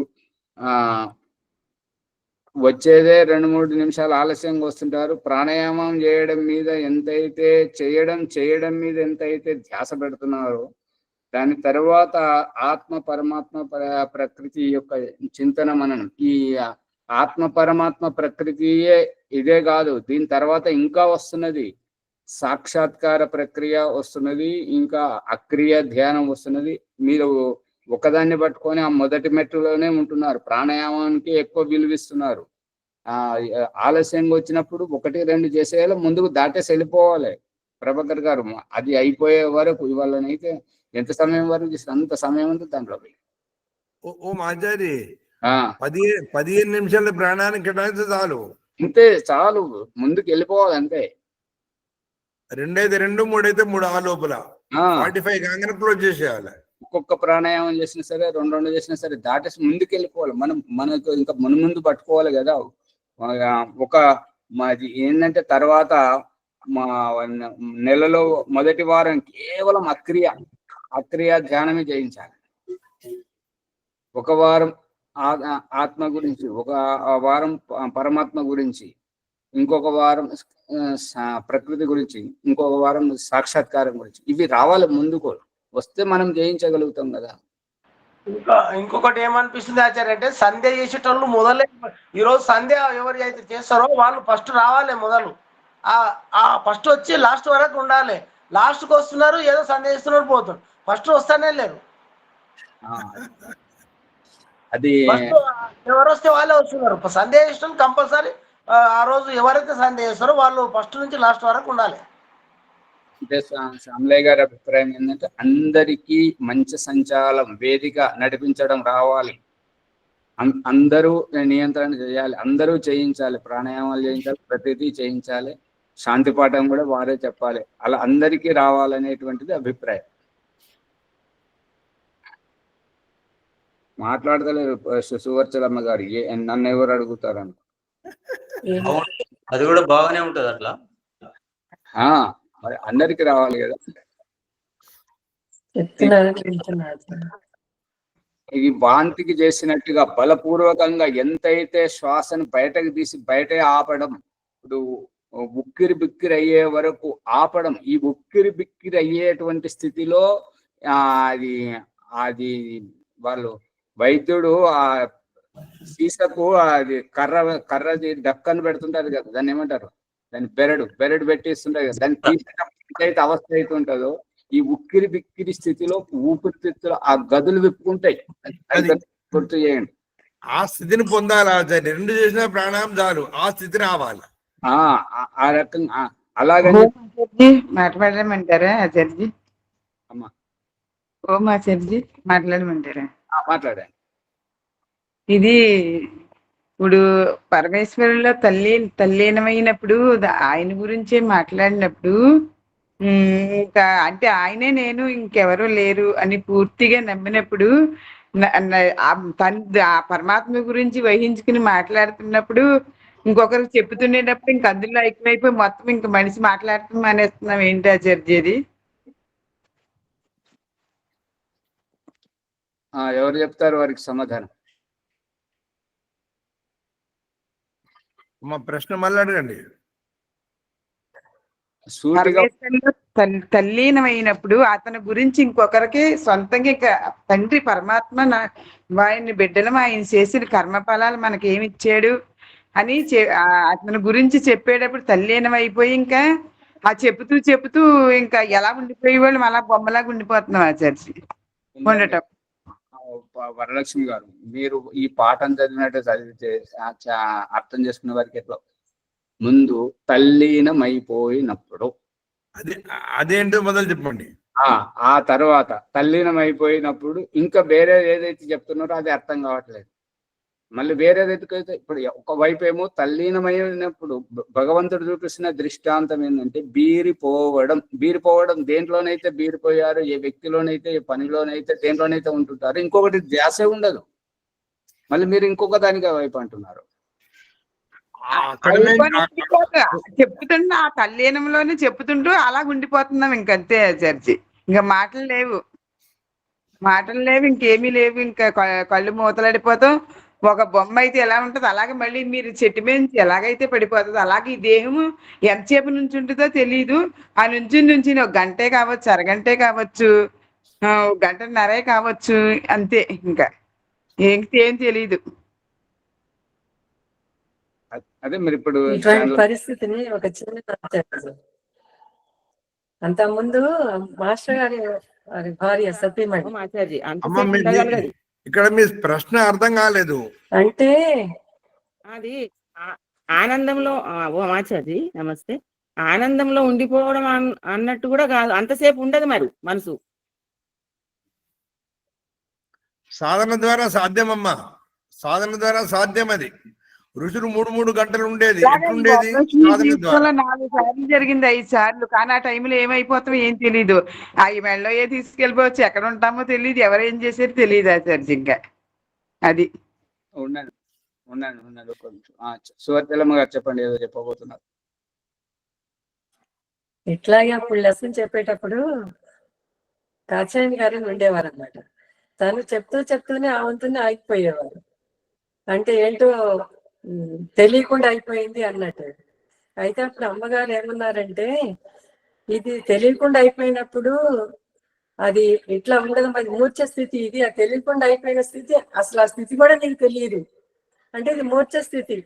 వచ్చేదే 2-3 నిమిషాలు ఆలస్యంగా వస్తుంటారు. ప్రాణాయామం చేయడం మీద ఎంతైతే చేయడం మీద ఎంతైతే ధ్యాస పెడుతున్నారో దాని తర్వాత ఆత్మ పరమాత్మ ప్రకృతి యొక్క చింతన మననం. ఈ ఆత్మ పరమాత్మ ప్రకృతియే ఇదే కాదు, దీని తర్వాత ఇంకా వస్తున్నది సాక్షాత్కార ప్రక్రియ వస్తున్నది, ఇంకా అక్రియ ధ్యానం వస్తున్నది. మీరు ఒకదాన్ని పట్టుకొని ఆ మొదటి మెట్టులోనే ఉంటున్నారు. ప్రాణాయామానికి ఎక్కువ విలువిస్తున్నారు. ఆలస్యంగా వచ్చినప్పుడు 1-2 చేసేయాలి, ముందుకు దాటేసి వెళ్ళిపోవాలి. ప్రభాకర్ గారు అది అయిపోయే వరకు ఇవాళనైతే ఎంత సమయం వరకు చేసిన అంత సమయం ఉంది దాంట్లో. ఓ మాచారి 15 నిమిషాల ప్రాణానికి కేటాయిస్తే చాలు, అంతే చాలు, ముందుకు వెళ్ళిపోవాలి అంతే. 2 అయితే 2, 3 అయితే 3 ఆ లోపల 45 కాగానే క్లోజ్ చేసేయాలి. ఒక్కొక్క ప్రాణాయామం చేసినా సరే 2 చేసినా సరే దాటేసి ముందుకు వెళ్ళిపోవాలి. మనకు ఇంకా ముందు పట్టుకోవాలి కదా. మాది ఏంటంటే తర్వాత మా నెలలో మొదటి వారం కేవలం అక్రియ ధ్యానమే చేయించాలి. ఒక వారం ఆత్మ గురించి, ఒక వారం పరమాత్మ గురించి, ఇంకొక వారం ప్రకృతి గురించి, ఇంకొక వారం సాక్షాత్కారం గురించి. ఇవి రావాలి ముందుకు, వస్తే మనం జయించగలుగుతాం కదా. ఇంకొకటి ఏమనిపిస్తుంది ఆచార్య అంటే సంధ్య చేసేటోళ్ళు మొదలే ఈరోజు సంధ్య ఎవరు అయితే చేస్తారో వాళ్ళు ఫస్ట్ రావాలి. మొదలు ఆ ఫస్ట్ వచ్చి లాస్ట్ వరకు ఉండాలి. లాస్ట్కి వస్తున్నారు, ఏదో సంధ్య చేస్తున్నారు, పోతున్నారు. ఫస్ట్ వస్తానే లేరు. అది ఎవరు వస్తే వాళ్ళే వస్తున్నారు. సంధ్య చేసిన కంపల్సరీ ఆ రోజు ఎవరైతే సంధ్య చేస్తారో వాళ్ళు ఫస్ట్ నుంచి లాస్ట్ వరకు ఉండాలి. అంటే శ్యామలయ్య గారి అభిప్రాయం ఏంటంటే అందరికీ మంచి సంచాలం వేదిక నడిపించడం రావాలి. అందరూ నియంత్రణ చేయాలి, అందరూ చేయించాలి, ప్రాణాయామాలు చేయించాలి, ప్రతిదీ చేయించాలి, శాంతి పాఠం కూడా వారే చెప్పాలి. అలా అందరికీ రావాలనేటువంటిది అభిప్రాయం. మాట్లాడతలేరు సువర్చలమ్మ గారు, నన్ను ఎవరు అడుగుతారని. అది కూడా బాగానే ఉంటది అట్లా. మరి అందరికి రావాలి కదా. ఇది వాంతికి చేసినట్టుగా బలపూర్వకంగా ఎంతైతే శ్వాసను బయటకు తీసి బయట ఆపడం, ఇప్పుడు ఉక్కిరి బిక్కిరి అయ్యే వరకు ఆపడం. ఈ ఉక్కిరి బిక్కిరి అయ్యేటువంటి స్థితిలో అది వాళ్ళు వైద్యుడు ఆ సీసకు అది కర్రది డక్కను పెడుతుంటారు కదా, దాన్ని ఏమంటారు, దాన్ని బెరడు పెట్టిస్తుంటారు కదా, దాన్ని తీసేటప్పుడు అవస్థ అయితే ఉంటుందో ఈ ఉక్కిరి బిక్కిరి స్థితిలో ఊపిరితిత్తులు ఆ గదులు విప్పుకుంటాయి. గుర్తు చేయండి. ఆ స్థితిని పొందాలి. 2 చేసిన ప్రాణాయామం చాలు, ఆ స్థితి రావాలి. ఆ రకంగా అలాగని మాట్లాడమంటారా ఆచార్జీ? అమ్మా ఓం ఆచార్జీ మాట్లాడమంటారా? మాట్లాడండి. ఇది ఇప్పుడు పరమేశ్వరులో తల్లీనమైనప్పుడు ఆయన గురించే మాట్లాడినప్పుడు ఇంకా అంటే ఆయనే నేను ఇంకెవరూ లేరు అని పూర్తిగా నమ్మినప్పుడు ఆ పరమాత్మ గురించి వహించుకుని మాట్లాడుతున్నప్పుడు ఇంకొకరికి చెప్పుతుండేటప్పుడు ఇంక అందులో ఐక్యమైపోయి మొత్తం ఇంక మనిషి మాట్లాడుతూ మానేస్తున్నాం. ఏంటి ఆచార్యది? ఎవరు చెప్తారు వారికి సమాధానం? మా ప్రశ్న మళ్ళీ అడగండి. తల్లీనమైనప్పుడు అతని గురించి ఇంకొకరికి సొంతంగా ఇక తండ్రి పరమాత్మ ఆయన్ని బిడ్డలం ఆయన చేసిన కర్మఫలాలు మనకి ఏమి ఇచ్చాడు అని అతని గురించి చెప్పేటప్పుడు తల్లీనం అయిపోయి ఇంకా ఆ చెబుతూ ఇంకా ఎలా ఉండిపోయేవాళ్ళు అలా బొమ్మలాగా ఉండిపోతున్నాం ఆచార్య ఉండటం. వరలక్ష్మి గారు, మీరు ఈ పాఠం చదివినట్టు చదివితే అర్థం చేసుకునే వారికి ఎట్లా, ముందు తల్లీనమైపోయినప్పుడు అదేంటో మొదలు చెప్పండి. ఆ తర్వాత తల్లీనమైపోయినప్పుడు ఇంకా వేరే ఏదైతే చెప్తున్నారో అది అర్థం కావట్లేదు. మళ్ళీ వేరేది ఎదుకైతే ఇప్పుడు ఒకవైపు ఏమో తల్లీనమైనప్పుడు భగవంతుడు చూపిస్తున్న దృష్టాంతం ఏంటంటే బీరిపోవడం దేంట్లోనైతే బీరిపోయారు, ఏ వ్యక్తిలోనైతే, ఏ పనిలోనైతే, దేంట్లోనైతే ఉంటుంటారు. ఇంకొకటి ధ్యాసే ఉండదు. మళ్ళీ మీరు ఇంకొక దానికి వైపు అంటున్నారు. చెప్తుంటే ఆ కళ్యాణంలోనే చెప్తుంటూ అలా ఉండిపోతున్నాం. ఇంకంతే చర్చి. ఇంకా మాటలు లేవు, ఇంకేమీ లేవు. ఇంకా కళ్ళు మూతలడిపోతాం. ఒక బొమ్మ అయితే ఎలా ఉంటది అలాగే మళ్ళీ మీరు చెట్టు మీద నుంచి ఎలాగైతే పడిపోతుంది అలాగే ఈ దేహము ఎంతసేపు నుంచి ఉంటుందో తెలియదు. ఆ నుంచి ఒక గంటే కావచ్చు, అరగంటే కావచ్చు, గంటన్నరే కావచ్చు, అంతే. ఇంకా ఏం తెలియదు. అదే మీరు ఇప్పుడు ఇటువంటి పరిస్థితిని ఒక చిన్న అంత ముందు మాస్టర్ గారి భార్య సత్యమణి ఇక్కడ మీ ప్రశ్న అర్థం కాలేదు. అంటే అది ఆనందంలో ఓ మాచాజీ నమస్తే, ఆనందంలో ఉండిపోవడం అన్నట్టు కూడా కాదు, అంతసేపు ఉండదు మరి మనసు. సాధన ద్వారా సాధ్యమమ్మా, సాధన ద్వారా సాధ్యం. అది ఋషులు 3 గంటలు ఉండేది. ఎట్లుండేది? సాధన ద్వారా 4 సార్లు జరిగింది, 5 సార్లు. కానీ ఆ టైంలో ఏమైపోతామో ఏం తెలీదు. ఆ మెళ్ళో తీసుకెళ్ళిపోవచ్చు, ఎక్కడ ఉంటామో తెలియదు, ఎవరు ఏం చేసేది తెలియదు. ఆచార్య ఇంకా అది ఉండండి. సువర్తలమ్మ గారు చెప్పండి, ఏదో చెప్పబోతున్నారు. ఇట్లాగే అప్పుడు లెసన్ చెప్పేటప్పుడు కాచాయని గారిని ఉండేవారు అన్నమాట. తను చెప్తూనే ఆ వంతునే ఆగిపోయేవారు. అంటే ఏంటో తెలియకుండా అయిపోయింది అన్నట్టు. అయితే అప్పుడు అమ్మగారు ఏమన్నారంటే, ఇది తెలియకుండా అయిపోయినప్పుడు అది ఇట్లా ఉండదు, మరి మూర్ఛ స్థితి ఇది. ఆ తెలియకుండా అయిపోయిన స్థితి, అసలు ఆ స్థితి కూడా నీకు తెలియదు అంటే ఇది మూర్ఛ స్థితి,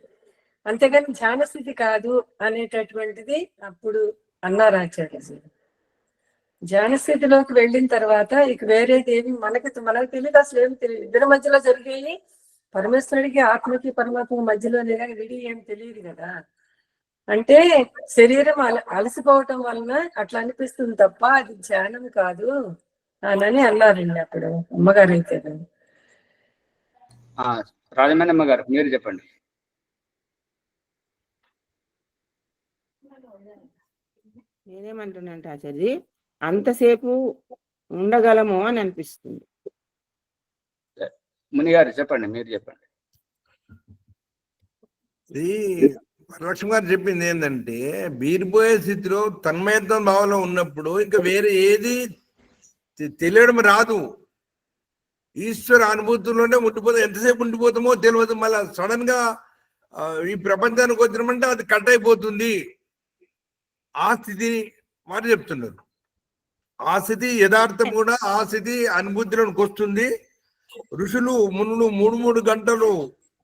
అంతేగాని ధ్యాన స్థితి కాదు అనేటటువంటిది అప్పుడు అన్నారు ఆచార్య. ధ్యాన స్థితిలోకి వెళ్ళిన తర్వాత ఇక వేరేది ఏమి మనకు తెలియదు, అసలు ఏమి తెలియదు. ఇద్దరి మధ్యలో జరిగేవి పరమేశ్వరుడికి ఆత్మకి పరమాత్మ మధ్యలో విడి ఏం తెలియదు కదా. అంటే శరీరం అలసిపోవటం వలన అట్లా అనిపిస్తుంది తప్ప అది ధ్యానం కాదు అని అన్నారండి అప్పుడు అమ్మగారు. అయితే రాజమణమ్మ గారు మీరు చెప్పండి. నేనేమంటున్నానంటే ఆచార్య, అంతసేపు ఉండగలము అని అనిపిస్తుంది. ముని గారు చెప్పండి, మీరు చెప్పండి. వరలక్ష్మి గారు చెప్పింది ఏంటంటే, బీరిపోయే స్థితిలో తన్మయత్వం భావంలో ఉన్నప్పుడు ఇంకా వేరే ఏది తెలియడం రాదు. ఈశ్వర అనుభూతుల్లోనే ఉండిపోతాం. ఎంతసేపు ఉండిపోతామో తెలియదు. మళ్ళీ సడన్ గా ఈ ప్రపంచానికి వచ్చినామంటే అది కట్ అయిపోతుంది. ఆ స్థితి మాట చెప్తున్నారు. ఆ స్థితి యథార్థం కూడా ఆ స్థితి అనుభూతిలోకి వస్తుంది. ఋషులు మునులు 3 గంటలు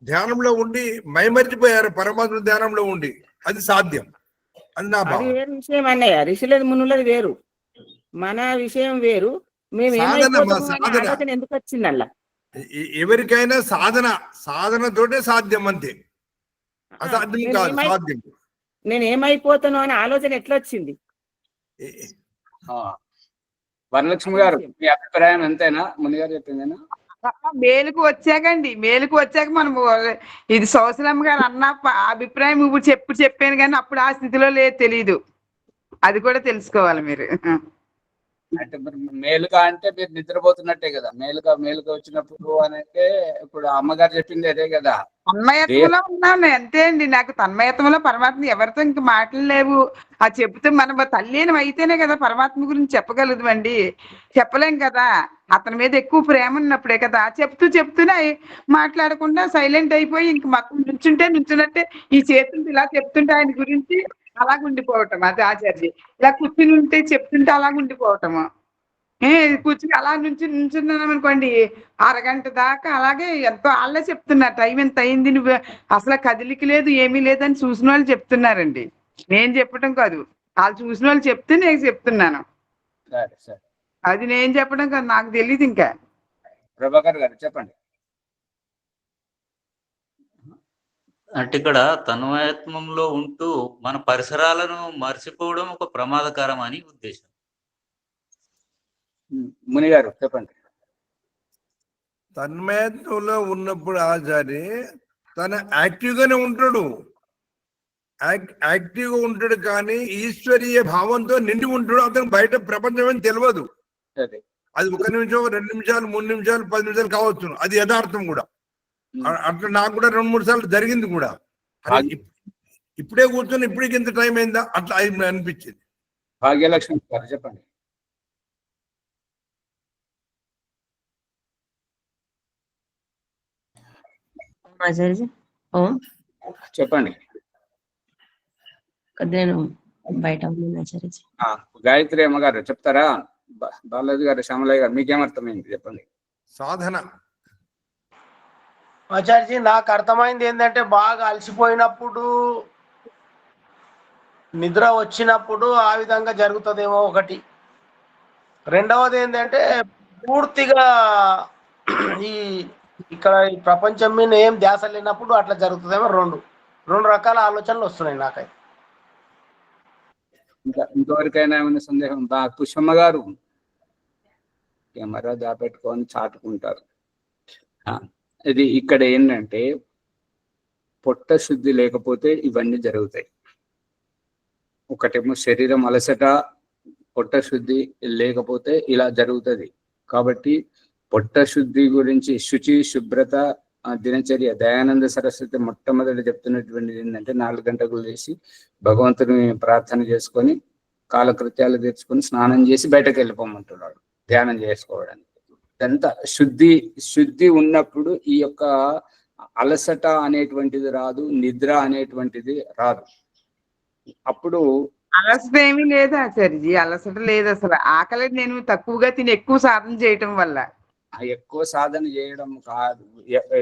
ధ్యానంలో ఉండి మైమరిచిపోయారు, పరమాత్మ ధ్యానంలో ఉండి. అది సాధ్యం. అది నా భావం. వేరు విషయం అన్నయ్య, ఋషులది మునులది వేరు, మన విషయం వేరు. మేము ఎందుకు వచ్చింది అలా? ఎవరికైనా సాధనతోటే సాధ్యం, అంతే. అసాధ్యం కాదు, సాధ్యం. నేను ఏమైపోతాను అనే ఆలోచన ఎట్లా వచ్చింది? వరలక్ష్మి గారు మీ అభిప్రాయం ఎంతైనా ముని గారు చెప్పిందేనా? మేలుకు వచ్చాక మనం ఇది సోసలమ్మ గారు అన్న అభిప్రాయం ఇప్పుడు చెప్పాను కానీ అప్పుడు ఆ స్థితిలో లేదు, తెలీదు. అది కూడా తెలుసుకోవాలి మీరు. అంటే మేలుగా అంటే మీరు నిద్రపోతున్నట్టే కదా. మేలుగా వచ్చినప్పుడు అంటే ఇప్పుడు అమ్మగారు చెప్పింది అదే కదా, తన్మయత్వంలో ఉన్నాను అంతే అండి. నాకు తన్మయత్వంలో పరమాత్మ ఎవరితో ఇంక మాటలు లేవు. ఆ చెప్తే మనం తల్లిని అయితేనే కదా పరమాత్మ గురించి చెప్పగలదు. చెప్పలేం కదా. అతని మీద ఎక్కువ ప్రేమ ఉన్నప్పుడే కదా. చెప్తూనే మాట్లాడకుండా సైలెంట్ అయిపోయి ఇంక మొత్తం నుంచున్నట్టే ఈ చేతులు ఇలా చెప్తుంటే ఆయన గురించి అలాగ ఉండిపోవటం. అది ఆచార్య. ఇలా కూర్చుని ఉంటే చెప్తుంటే అలాగ ఉండిపోవటము. కూర్చుని అలా నుంచున్నాం అనుకోండి, అరగంట దాకా అలాగే ఎంతో వాళ్ళే చెప్తున్నారు, టైం ఎంత అయింది, నువ్వు అసలు కదిలికి లేదు, ఏమీ లేదని చూసిన వాళ్ళు చెప్తున్నారండి. నేను చెప్పడం కాదు, వాళ్ళు చూసిన వాళ్ళు చెప్తే నేను చెప్తున్నాను. అది నేను చెప్పడం కాదు, నాకు తెలియదు. ఇంకా ప్రభాకర్ గారు చెప్పండి. అంటే ఇక్కడ తన్మయత్వంలో ఉంటూ మన పరిసరాలను మర్చిపోవడం ఒక ప్రమాదకరం అని ఉద్దేశం. ముని గారు చెప్పండి. తన్మయత్వంలో ఉన్నప్పుడు ఆచారి తన యాక్టివ్గానే ఉంటాడు, యాక్టివ్గా ఉంటాడు, కానీ ఈశ్వరీయ భావంతో నిండి ఉంటాడు. అతను బయట ప్రపంచం అని తెలియదు. అదే అది 1 నిమిషం, 2 నిమిషాలు, 3 నిమిషాలు, 10 నిమిషాలు కావచ్చు. అది యథార్థం కూడా. అట్లా నాకు కూడా 2-3 సార్లు జరిగింది కూడా. ఇప్పుడే కూర్చొని ఇప్పటికి ఇంత టైం అయిందా అట్లా అనిపించింది. భాగ్యలక్ష్మి గారు చెప్పండి. ఆచార్య ఓం చెప్పండి. నేను బయట ఉన్నాను ఆచార్య. గాయత్రి అమ్మగారు చెప్తారా? బాలాజీ గారు, శ్యామలయ్య గారు, మీకేమర్థమైంది చెప్పండి. సాధన ఆచార్యజీ, నాకు అర్థమైంది ఏంటంటే, బాగా అలసిపోయినప్పుడు, నిద్ర వచ్చినప్పుడు ఆ విధంగా జరుగుతుందేమో ఒకటి. రెండవది ఏంటంటే, పూర్తిగా ఇక్కడ ఈ ప్రపంచం మీద ఏం ధ్యాస లేనప్పుడు అట్లా జరుగుతుందేమో. రెండు రకాల ఆలోచనలు వస్తున్నాయి నాకైతే. ఇంతవరకైనా ఏమైనా సందేహం ఉందా? పుష్పమ్మ గారు కెమెరా దాపెట్టుకొని చాటుకుంటారు. ఇది ఇక్కడ ఏంటంటే, పొట్ట శుద్ధి లేకపోతే ఇవన్నీ జరుగుతాయి. ఒకటేమో శరీరం అలసట, పొట్ట శుద్ధి లేకపోతే ఇలా జరుగుతుంది. కాబట్టి పొట్ట శుద్ధి గురించి శుచి, శుభ్రత, దినచర్య దయానంద సరస్వతి మొట్టమొదటి చెప్తున్నటువంటిది ఏంటంటే, 4 గంటలకు లేచి భగవంతుని ప్రార్థన చేసుకొని కాలకృత్యాలు తీర్చుకొని స్నానం చేసి బయటకు వెళ్ళిపోమంటున్నాడు ధ్యానం చేసుకోవడానికి. ఇదంతా శుద్ధి ఉన్నప్పుడు ఈ యొక్క అలసట అనేటువంటిది రాదు, నిద్ర అనేటువంటిది రాదు. అప్పుడు అలసట ఏమీ లేదు ఆచార్యజీ, అలసట లేదు అసలు. ఆకలి నేను తక్కువగా తిని ఎక్కువ సాధన చేయటం వల్ల. ఎక్కువ సాధన చేయడం కాదు,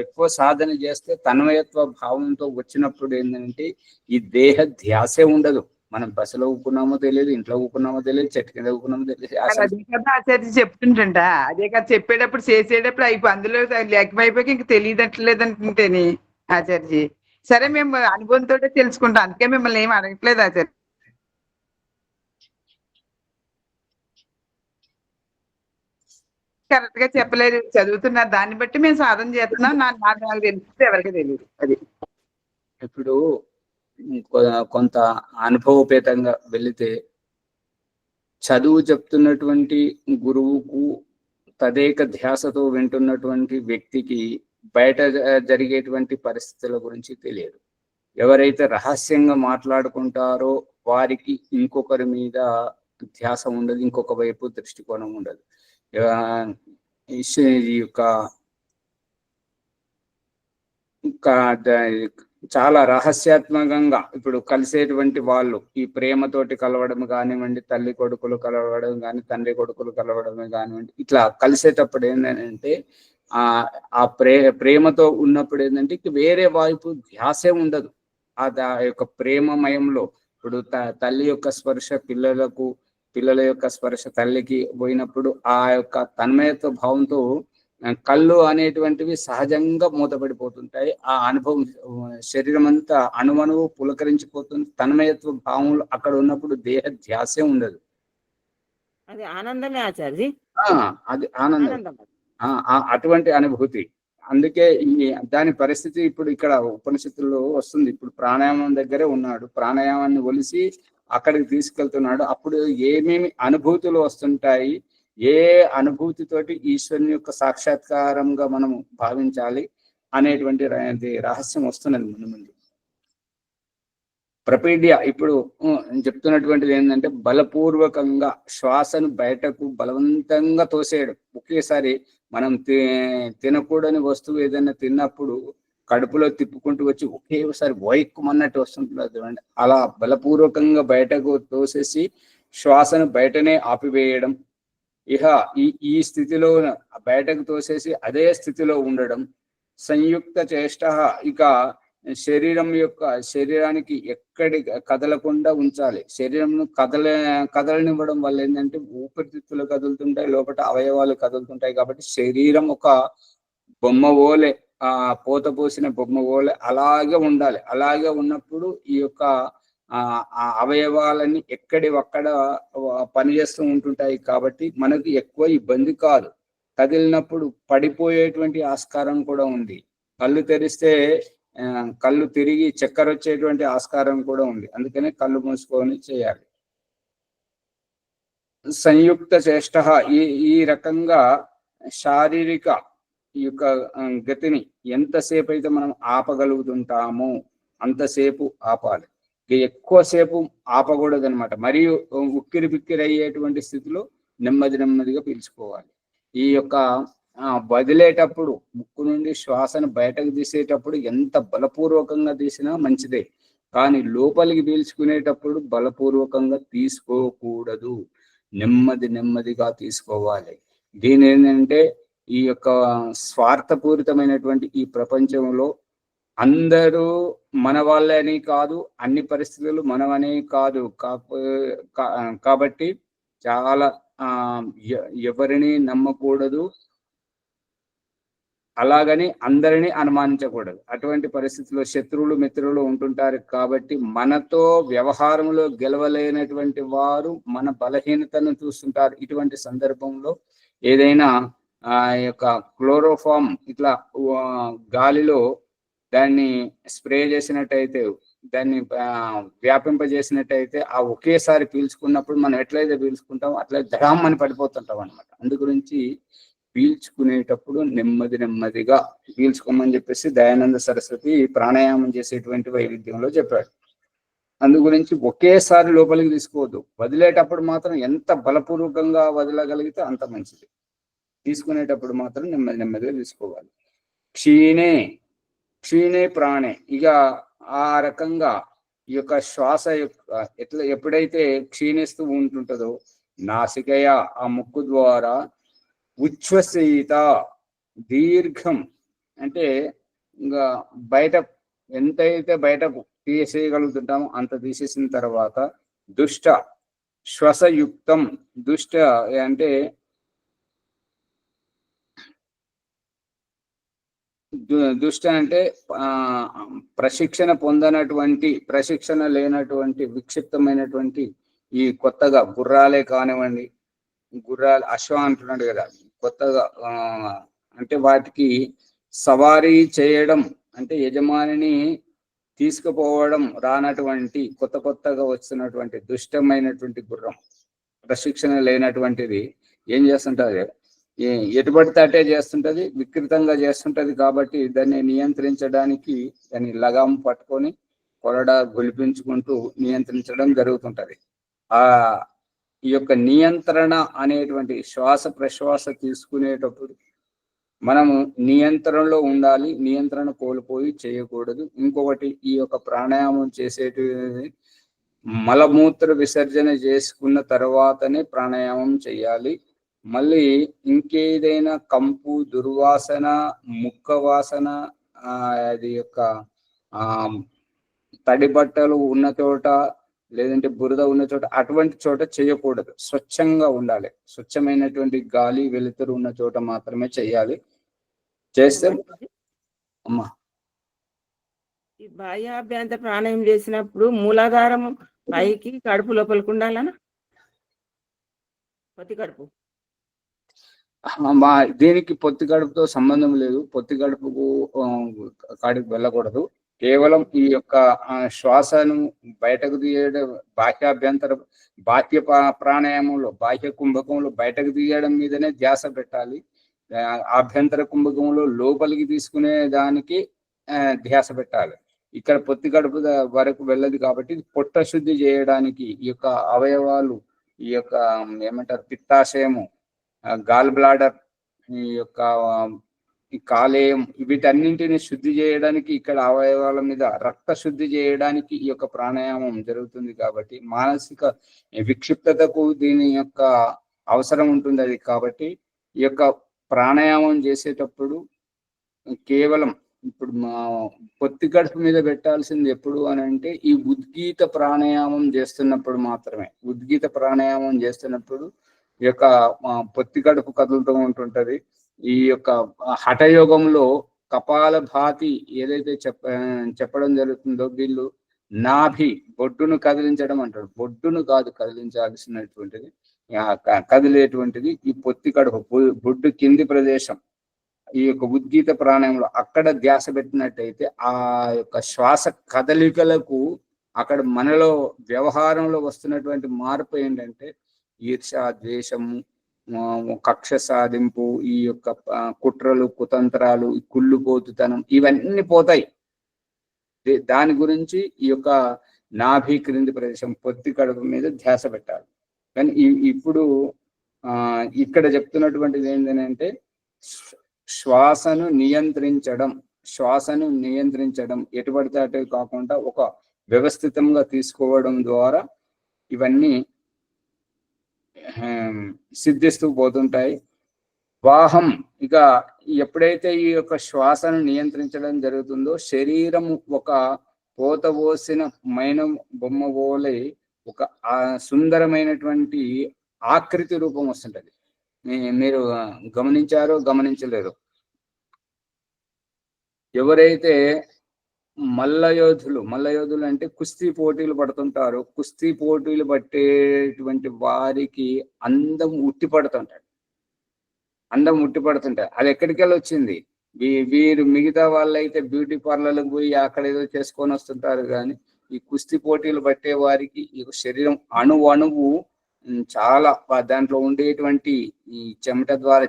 ఎక్కువ సాధన చేస్తే తన్మయత్వ భావంతో వచ్చినప్పుడు ఏంటంటే ఈ దేహ ధ్యాసే ఉండదు. మనం బస్సులో ఊపుకున్నామో తెలియదు, ఇంట్లో ఊపుకున్నామో తెలియదు, చెట్టు కింద ఊపుకున్నామో తెలియదు. అదే కదా ఆచార్య చెప్తుంటా, అదే కదా చెప్పేటప్పుడు చేసేటప్పుడు అందులో లేకపోయిపోయి ఇంక తెలియదట్లేదు అంటుంటేని ఆచార్యజీ. సరే, మేము అనుభవంతో తెలుసుకుంటాం, అందుకే మిమ్మల్ని ఏం అడగట్లేదు ఆచార్య. కరెక్ట్ గా చెప్పలేదు, చదువుతున్నారు, దాన్ని బట్టి మేము సాధన చేస్తున్నాం. నాకు తెలిస్తే ఎవరికి తెలియదు. అది ఇప్పుడు కొంత అనుభవపేతంగా వెళితే చదువు చెప్తున్నటువంటి గురువుకు తదేక ధ్యాసతో వింటున్నటువంటి వ్యక్తికి బయట జరిగేటువంటి పరిస్థితుల గురించి తెలియదు. ఎవరైతే రహస్యంగా మాట్లాడుకుంటారో వారికి ఇంకొకరి మీద ధ్యాస ఉండదు, ఇంకొక వైపు దృష్టికోణం ఉండదు. ఈ యొక్క చాలా రహస్యాత్మకంగా ఇప్పుడు కలిసేటువంటి వాళ్ళు ఈ ప్రేమతోటి కలవడం కానివ్వండి, తల్లి కొడుకులు కలవడం కానీ, తండ్రి కొడుకులు కలవడమే కానివ్వండి, ఇట్లా కలిసేటప్పుడు ఏంటంటే ఆ ప్రేమతో ఉన్నప్పుడు ఏంటంటే వేరే వైపు ధ్యాసే ఉండదు. ఆ యొక్క ప్రేమమయంలో ఇప్పుడు తల్లి యొక్క స్పర్శ పిల్లలకు, పిల్లల యొక్క స్పర్శ తల్లికి పోయినప్పుడు ఆ యొక్క తన్మయత్వ భావంతో కళ్ళు అనేటువంటివి సహజంగా మూతపడిపోతుంటాయి. ఆ అనుభవం శరీరం అంతా అణువణువు పులకరించిపోతుంది. తన్మయత్వ భావంలో అక్కడ ఉన్నప్పుడు దేహ ధ్యాసే ఉండదు. అది ఆనందమే ఆచార్య. అది ఆనందం, అటువంటి అనుభూతి. అందుకే దాని పరిస్థితి ఇప్పుడు ఇక్కడ ఉపనిషత్తుల్లో వస్తుంది. ఇప్పుడు ప్రాణాయామం దగ్గరే ఉన్నాడు, ప్రాణాయామాన్ని ఒలిసి అక్కడికి తీసుకెళ్తున్నాడు. అప్పుడు ఏమేమి అనుభూతులు వస్తుంటాయి, ఏ అనుభూతితోటి ఈశ్వరుని యొక్క సాక్షాత్కారంగా మనము భావించాలి అనేటువంటి రహస్యం వస్తున్నది మన ముందు. ప్రపీడ్య ఇప్పుడు చెప్తున్నటువంటిది ఏంటంటే, బలపూర్వకంగా శ్వాసను బయటకు బలవంతంగా తోసేయడం. ఒకేసారి మనం తినకూడని వస్తువు ఏదైనా తిన్నప్పుడు కడుపులో తిప్పుకుంటూ వచ్చి ఒకేసారి వైక్కుమన్నట్టు వస్తుంటుంది. అలా బలపూర్వకంగా బయటకు తోసేసి శ్వాసను బయటనే ఆపివేయడం. ఇహ ఈ స్థితిలో బయటకు తోసేసి అదే స్థితిలో ఉండడం. సంయుక్త చేష్ట, ఇక శరీరానికి ఎక్కడి కదలకుండా ఉంచాలి. శరీరంను కదలనివ్వడం వల్ల ఏంటంటే ఊపిరితిత్తులు కదులుతుంటాయి, లోపల అవయవాలు కదులుతుంటాయి. కాబట్టి శరీరం ఒక బొమ్మ ఓలే, పోత పోసిన బొమ్మ ఓలే అలాగే ఉండాలి. అలాగే ఉన్నప్పుడు ఈ యొక్క ఆ అవయవాలన్నీ ఎక్కడి ఒక్కడ పనిచేస్తూ ఉంటుంటాయి. కాబట్టి మనకి ఎక్కువ ఇబ్బంది కాదు. కదిలినప్పుడు పడిపోయేటువంటి ఆస్కారం కూడా ఉంది. కళ్ళు తెరిస్తే కళ్ళు తిరిగి చక్కెర వచ్చేటువంటి ఆస్కారం కూడా ఉంది. అందుకనే కళ్ళు మూసుకొని చేయాలి. సంయుక్త చేష్ట ఈ రకంగా శారీరక ఈ యొక్క గతిని ఎంతసేపు అయితే మనం ఆపగలుగుతుంటామో అంతసేపు ఆపాలి. ఎక్కువసేపు ఆపకూడదు అనమాట. మరియు ఉక్కిరి బిక్కిరి అయ్యేటువంటి స్థితిలో నెమ్మదిగా పీల్చుకోవాలి. ఈ యొక్క వదిలేటప్పుడు ముక్కు నుండి శ్వాసను బయటకు తీసేటప్పుడు ఎంత బలపూర్వకంగా తీసినా మంచిదే, కానీ లోపలికి పీల్చుకునేటప్పుడు బలపూర్వకంగా తీసుకోకూడదు, నెమ్మదిగా తీసుకోవాలి. దీని ఏంటంటే ఈ యొక్క స్వార్థపూరితమైనటువంటి ఈ ప్రపంచంలో అందరూ మన వాళ్ళని కాదు, అన్ని పరిస్థితులు మనమనే కాదు, కాబట్టి చాలా ఎవరిని నమ్మకూడదు, అలాగని అందరినీ అనుమానించకూడదు. అటువంటి పరిస్థితుల్లో శత్రువులు మిత్రులు ఉంటుంటారు. కాబట్టి మనతో వ్యవహారంలో గెలవలేనటువంటి వారు మన బలహీనతను చూస్తుంటారు. ఇటువంటి సందర్భంలో ఏదైనా యొక్క క్లోరోఫామ్ ఇట్లా గాలిలో దాన్ని స్ప్రే చేసినట్టయితే, దాన్ని వ్యాపింపజేసినట్టయితే ఆ ఒకేసారి పీల్చుకున్నప్పుడు మనం ఎట్లయితే పీల్చుకుంటామో అట్లా ధరామ్మని పడిపోతుంటాం అనమాట. అందు గురించి పీల్చుకునేటప్పుడు నెమ్మదిగా పీల్చుకోమని చెప్పేసి దయానంద సరస్వతి ప్రాణాయామం చేసేటువంటి వైవిధ్యంలో చెప్పాడు. అందు గురించి ఒకేసారి లోపలికి తీసుకోవద్దు. వదిలేటప్పుడు మాత్రం ఎంత బలపూర్వకంగా వదలగలిగితే అంత మంచిది. తీసుకునేటప్పుడు మాత్రం నెమ్మదిగా తీసుకోవాలి. క్షీణే ప్రాణే. ఇక ఆ రకంగా ఈ యొక్క శ్వాస ఎప్పుడైతే క్షీణిస్తూ ఉంటుంటుందో నాసికయ ఆ ముక్కు ద్వారా ఉచ్ఛ్వసిత దీర్ఘం అంటే ఇంకా బయట ఎంతైతే బయటకు తీసేయగలుగుతుంటామో అంత తీసేసిన తర్వాత దుష్ట శ్వాసయుక్తం. దుష్ట అంటే ప్రశిక్షణ లేనటువంటి విక్షిప్తమైనటువంటి ఈ కొత్తగా గుర్రాలే కానివ్వండి, గుర్రాలు అశ్వ అంటున్నాడు కదా, కొత్తగా అంటే వాటికి సవారీ చేయడం అంటే యజమానిని తీసుకుపోవడం రానటువంటి కొత్తగా వస్తున్నటువంటి దుష్టమైనటువంటి గుర్రం, ప్రశిక్షణ లేనటువంటిది ఏం చేస్తుంటది, ఎటుబడితే అటే చేస్తుంటది, వికృతంగా చేస్తుంటది. కాబట్టి దాన్ని నియంత్రించడానికి దాన్ని లగాం పట్టుకొని కొరడ గొలిపించుకుంటూ నియంత్రించడం జరుగుతుంటది. ఈ యొక్క నియంత్రణ అనేటువంటి శ్వాస ప్రశ్వాస తీసుకునేటప్పుడు మనము నియంత్రణలో ఉండాలి. నియంత్రణ కోల్పోయి చేయకూడదు. ఇంకొకటి, ఈ యొక్క ప్రాణాయామం చేసేటి మలమూత్ర విసర్జన చేసుకున్న తర్వాతనే ప్రాణాయామం చేయాలి. మళ్ళీ ఇంకేదైనా కంపు, దుర్వాసన, ముక్క వాసన, అది యొక్క తడి బట్టలు ఉన్న చోట లేదంటే బురద ఉన్న చోట అటువంటి చోట చేయకూడదు. స్వచ్ఛంగా ఉండాలి. స్వచ్ఛమైనటువంటి గాలి వెలుతురు ఉన్న చోట మాత్రమే చేయాలి. చేస్తే అమ్మా ఈ బాహ్యాభ్యంతర ప్రాణాయామం చేసినప్పుడు మూలాధారం పైకి కడుపు లోపలికి ఉండాలనా? పొత్తి కడుపు దీనికి పొత్తి కడుపుతో సంబంధం లేదు. పొత్తి కడుపుకు కాడికి వెళ్ళకూడదు. కేవలం ఈ యొక్క శ్వాసను బయటకు తీయడం, బాహ్య ప్రాణాయామంలో బాహ్య కుంభకంలో బయటకు తీయడం మీదనే ధ్యాస పెట్టాలి. ఆభ్యంతర కుంభకంలో లోపలికి తీసుకునే దానికి ధ్యాస పెట్టాలి. ఇక్కడ పొత్తి కడుపు వరకు వెళ్ళదు. కాబట్టి పొట్ట శుద్ధి చేయడానికి ఈ యొక్క అవయవాలు, ఈ యొక్క ఏమంటారు పిత్తాశయము, గాల్ బ్లాడర్, ఈ యొక్క కాలేయం, వీటన్నింటిని శుద్ధి చేయడానికి ఇక్కడ అవయవాల మీద రక్త శుద్ధి చేయడానికి ఈ యొక్క ప్రాణాయామం జరుగుతుంది. కాబట్టి మానసిక విక్షిప్తతకు దీని యొక్క అవసరం ఉంటుంది. అది కాబట్టి ఈ యొక్క ప్రాణాయామం చేసేటప్పుడు కేవలం ఇప్పుడు పొత్తి కడుపు మీద పెట్టాల్సింది ఎప్పుడు అని అంటే ఈ ఉద్గీత ప్రాణాయామం చేస్తున్నప్పుడు మాత్రమే. ఉద్గీత ప్రాణాయామం చేస్తున్నప్పుడు ఈ యొక్క పొత్తి కడుపు కదులుతూ ఉంటుంటది. ఈ యొక్క హఠయోగంలో కపాల భాతి ఏదైతే చెప్పడం జరుగుతుందో, వీళ్ళు నాభి బొడ్డును కదిలించడం అంటారు. బొడ్డును కాదు కదిలించాల్సినటువంటిది, కదిలేటువంటిది ఈ పొత్తి కడుపు, బొడ్డు కింది ప్రదేశం, ఈ యొక్క ఉద్గీత ప్రాణాయంలో అక్కడ ధ్యాస పెట్టినట్టయితే ఆ యొక్క శ్వాస కదలికలకు అక్కడ మనలో వ్యవహారంలో వస్తున్నటువంటి మార్పు ఏంటంటే ఈర్ష, ద్వేషము, కక్ష సాధింపు, ఈ యొక్క కుట్రలు, కుతంత్రాలు, కుళ్ళుపోతుతనం, ఇవన్నీ పోతాయి. దాని గురించి ఈ యొక్క నాభి క్రింది ప్రదేశం, పొత్తి కడుపు మీద ధ్యాస పెట్టాలి. కానీ ఇప్పుడు ఇక్కడ చెప్తున్నటువంటిది ఏంటంటే శ్వాసను నియంత్రించడం ఎటు పడితే అటు కాకుండా ఒక వ్యవస్థితంగా తీసుకోవడం ద్వారా ఇవన్నీ సిద్ధిస్తూ పోతుంటాయి. వాహం, ఇక ఎప్పుడైతే ఈ యొక్క శ్వాసను నియంత్రించడం జరుగుతుందో శరీరం ఒక పోతపోసిన మైనం బొమ్మ పోలే ఒక సుందరమైనటువంటి ఆకృతి రూపం వస్తుంటది. మీరు గమనించారో గమనించలేరు, ఎవరైతే మల్లయోధులు అంటే కుస్తీ పోటీలు పడుతుంటారు, కుస్తీ పోటీలు పట్టేటువంటి వారికి అందం ఉట్టిపడుతుంటాడు. అది ఎక్కడికి వెళ్ళి వచ్చింది? వీరు మిగతా వాళ్ళైతే బ్యూటీ పార్లర్లకు పోయి అక్కడ ఏదో చేసుకొని వస్తుంటారు, కానీ ఈ కుస్తీ పోటీలు పట్టే వారికి ఈ శరీరం అణువు చాలా దాంట్లో ఉండేటువంటి ఈ చెమట ద్వారా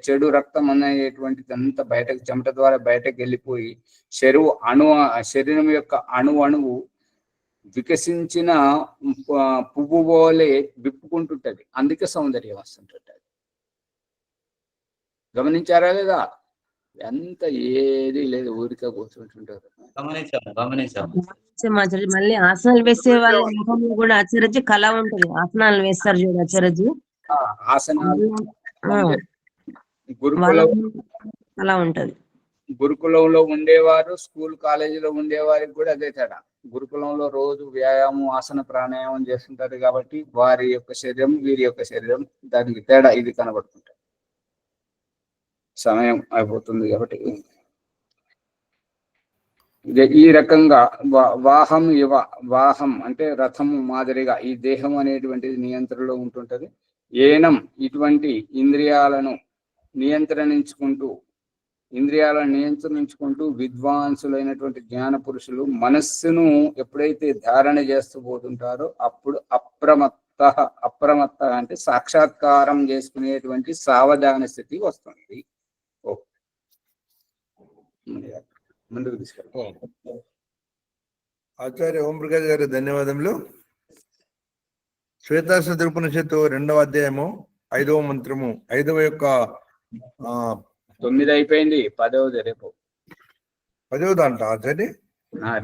చెడు రక్తం అనేటువంటిది అంతా బయటకు, చెమట ద్వారా బయటకు వెళ్ళిపోయి శరీరం యొక్క అణువు వికసించిన పువ్వు పోలే విప్పుకుంటుంటది. అందుకే సౌందర్యం వస్తుంటది. గమనించారా లేదా? ఎంత ఏది లేదు, ఊరికే కూర్చుంటుంటారు. మళ్ళీ ఆసనాలు వేసే వాళ్ళ ముఖంలో కూడా అచరజి కళ ఉంటది. ఆసనాలు వేస్తారు చూడు, అచరజి ఆసనాలు అలా ఉంటది. గురుకులంలో ఉండేవారు, స్కూల్ కాలేజీలో ఉండేవారికి కూడా అదే తేడా. గురుకులంలో రోజు వ్యాయామం, ఆసన, ప్రాణాయామం చేస్తుంటారు కాబట్టి వారి యొక్క శరీరం, వీరి యొక్క శరీరం, దానికి తేడా ఇది కనబడుతుంటాయి. సమయం అయిపోతుంది కాబట్టి ఈ రకంగా వాహం అంటే రథము మాదిరిగా ఈ దేహం అనేటువంటిది నియంత్రణలో ఉంటుంటది. ఏనం ఇటువంటి ఇంద్రియాలను నియంత్రించుకుంటూ విద్వాంసులైనటువంటి జ్ఞాన పురుషులు మనస్సును ఎప్పుడైతే ధారణ చేస్తూ పోతుంటారో అప్పుడు అప్రమత్త అంటే సాక్షాత్కారం చేసుకునేటువంటి సావధాన స్థితి వస్తుంది. ముందుకు తీసుకెళ్ళి ఆచార్య ఓంప్రకాష్ గారి ధన్యవాదములు. శ్వేతాశ్వత ఉపనిషత్తు 2వ అధ్యాయము 5వ మంత్రము 5వ యొక్క 9 అయిపోయింది, 10వది రేపు. 10వ దాంట్లో ఆచార్య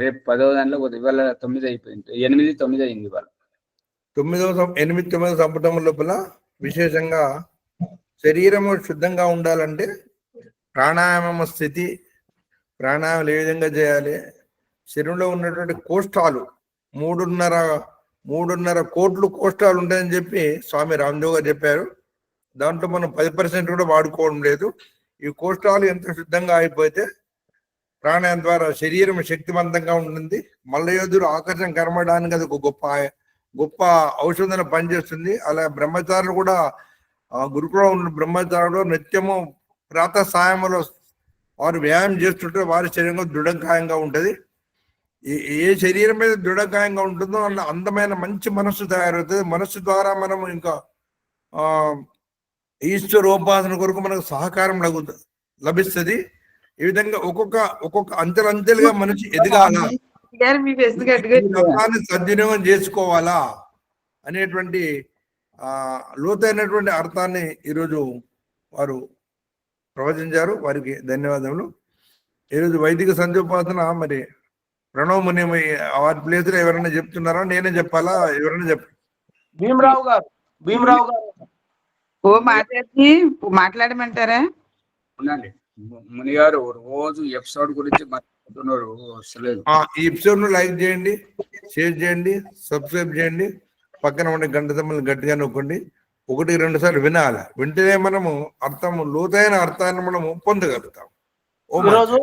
రేపు 10వ దాంట్లో ఇవాళ 9 అయిపోయింది, 8, 9 అయింది ఇవాళ. 9వ సంపుటం లోపల విశేషంగా శరీరము శుద్ధంగా ఉండాలంటే ప్రాణాయామ స్థితి, ప్రాణాయామాలు ఏ విధంగా చేయాలి, శరీరంలో ఉన్నటువంటి కోష్టాలు 3.5 కోట్లు కోష్టాలు ఉంటాయని చెప్పి స్వామి రామ్దేవ్ గారు చెప్పారు. దాంట్లో మనం 10% కూడా వాడుకోవడం లేదు. ఈ కోష్టాలు ఎంత శుద్ధంగా అయిపోతే ప్రాణాయామం ద్వారా శరీరం శక్తివంతంగా ఉంటుంది. మల్లయోధుడు ఆకర్షణ కనబడడానికి అది ఒక గొప్ప ఔషధం పనిచేస్తుంది. అలా బ్రహ్మచారులు కూడా గురుకులో ఉన్న బ్రహ్మచారులు నిత్యము ప్రాతः సాయంలో వారు వ్యాయామం చేస్తుంటే వారి శరీరం దృఢకాయంగా ఉంటుంది. ఏ శరీరం మీద దృఢకాయంగా ఉంటుందో అన్న అందమైన మంచి మనస్సు తయారవుతుంది. మనస్సు ద్వారా మనం ఇంకా ఈశ్వరోపాసన కొరకు మనకు సహకారం లభిస్తుంది. ఈ విధంగా ఒక్కొక్క అంచెలంచెలుగా మనిషి ఎదగాల, సద్వినియోగం చేసుకోవాలా అనేటువంటి లోతైనటువంటి అర్థాన్ని ఈరోజు వారు ప్రవచించారు. వారికి ధన్యవాదములు. ఈరోజు వైదిక సంధ్యోపాసన మరి ప్రణవ్ ముని వారి ప్లేస్ లో ఎవరైనా చెప్తున్నారా, నేనే చెప్పాలా, ఎవరైనా చెప్పండి. భీమరావు గారు ఓ మాట్లాడి మాట్లాడమంటారా? ముని గారు రోజు ఎపిసోడ్ గురించి మాట్లాడుతున్నారు. ఈ ఎపిసోడ్ ను లైక్ చేయండి, షేర్ చేయండి, సబ్స్క్రైబ్ చేయండి, పక్కన ఉండే గంట తమ్మని గట్టిగా నొక్కండి. 1-2 సార్లు వినాలి. వింటేనే మనము లోతైన అర్థాన్ని మనము పొందగలుగుతాం. ఈరోజు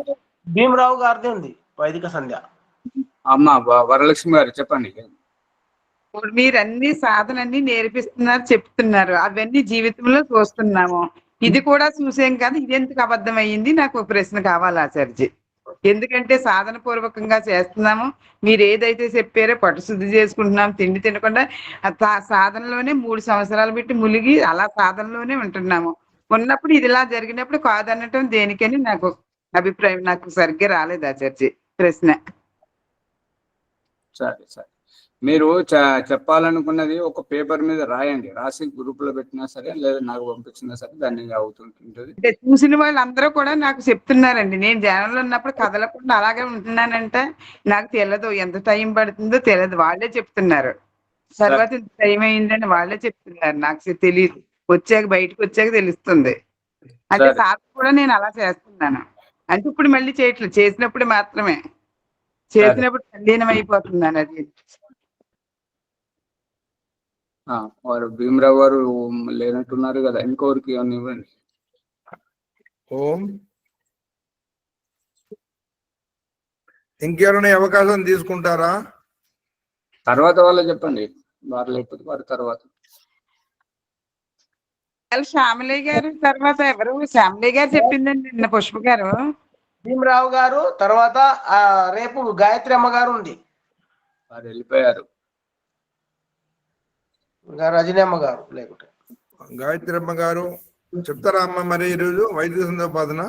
భీమరావు గారిది ఉంది వైదిక సంధ్య. అమ్మ వరలక్ష్మి గారు చెప్పండి. ఇప్పుడు మీరు అన్ని సాధనన్ని నేర్పిస్తున్నారు, చెప్తున్నారు, అవన్నీ జీవితంలో చూస్తున్నాము. ఇది కూడా చూసాం కదా, ఇది ఎందుకు అబద్ధం అయ్యింది? నాకు ఒక ప్రశ్న కావాలి ఆచార్యజీ. ఎందుకంటే సాధన పూర్వకంగా చేస్తున్నాము, మీరు ఏదైతే చెప్పారో పట్టు శుద్ధి చేసుకుంటున్నాం, తిండి తినకుండా సాధనలోనే 3 సంవత్సరాలు పెట్టి ములిగి అలా సాధనలోనే ఉంటున్నాము. ఉన్నప్పుడు ఇది ఇలా జరిగినప్పుడు కాదనటం దేనికని నాకు అభిప్రాయం. నాకు సరిగ్గా రాలేదు ఆచార్యజీ ప్రశ్న. సరే సరే, మీరు చెప్పాలనుకున్నది ఒక పేపర్ మీద రాయండి, రాసి గ్రూప్ లో పెట్టినా సరే లేదా నాకు పంపించినా సరే దాన్ని అవుతుంటుంది. అంటే చూసిన వాళ్ళందరూ కూడా నాకు చెప్తున్నారండి, నేను ధ్యానంలో ఉన్నప్పుడు కదలకుండా అలాగే ఉంటున్నానంటే నాకు తెలియదు, ఎంత టైం పడుతుందో తెలియదు, వాళ్ళే చెప్తున్నారు. తర్వాత ఇంత టైం అయిందని వాళ్ళే చెప్తున్నారు, నాకు తెలియదు, వచ్చాక బయటకు వచ్చాక తెలుస్తుంది. అంటే సరే. సాధన కూడా నేను అలా చేస్తున్నాను. అంటే ఇప్పుడు మళ్ళీ చేయట్లేదు, చేసినప్పుడు మాత్రమే, చేసినప్పుడు తల్లీనం అయిపోతున్నాను. అది వారు భీమరావు గారు లేనట్టున్నారు కదా, ఇంకొకరికి ఏమన్నా ఇవ్వండి. ఓం. ఇంకెవరైనా అవకాశం తీసుకుంటారా? తర్వాత వాళ్ళు చెప్పండి, వారు లేకపోతే వారి తర్వాత. శ్యామలయ్య గారు తర్వాత ఎవరు? శ్యామలయ్య గారు చెప్పిందండి నిన్న, పుష్ప గారు. భీమరావు గారు తర్వాత రేపు గాయత్రి అమ్మ గారు ఉంది, వారు వెళ్ళిపోయారు. ఇంకా రజనీ అమ్మ గారు లేకుంటే. గాయత్రి అమ్మ గారు చెప్తారా అమ్మ? మరి ఈరోజు వైద్య సందోపాదన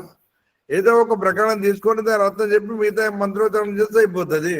ఏదో ఒక ప్రకరణం తీసుకొని దాని అర్థం చెప్పి మిగతా మంత్రోచ్చారణ చేస్తే అయిపోతుంది.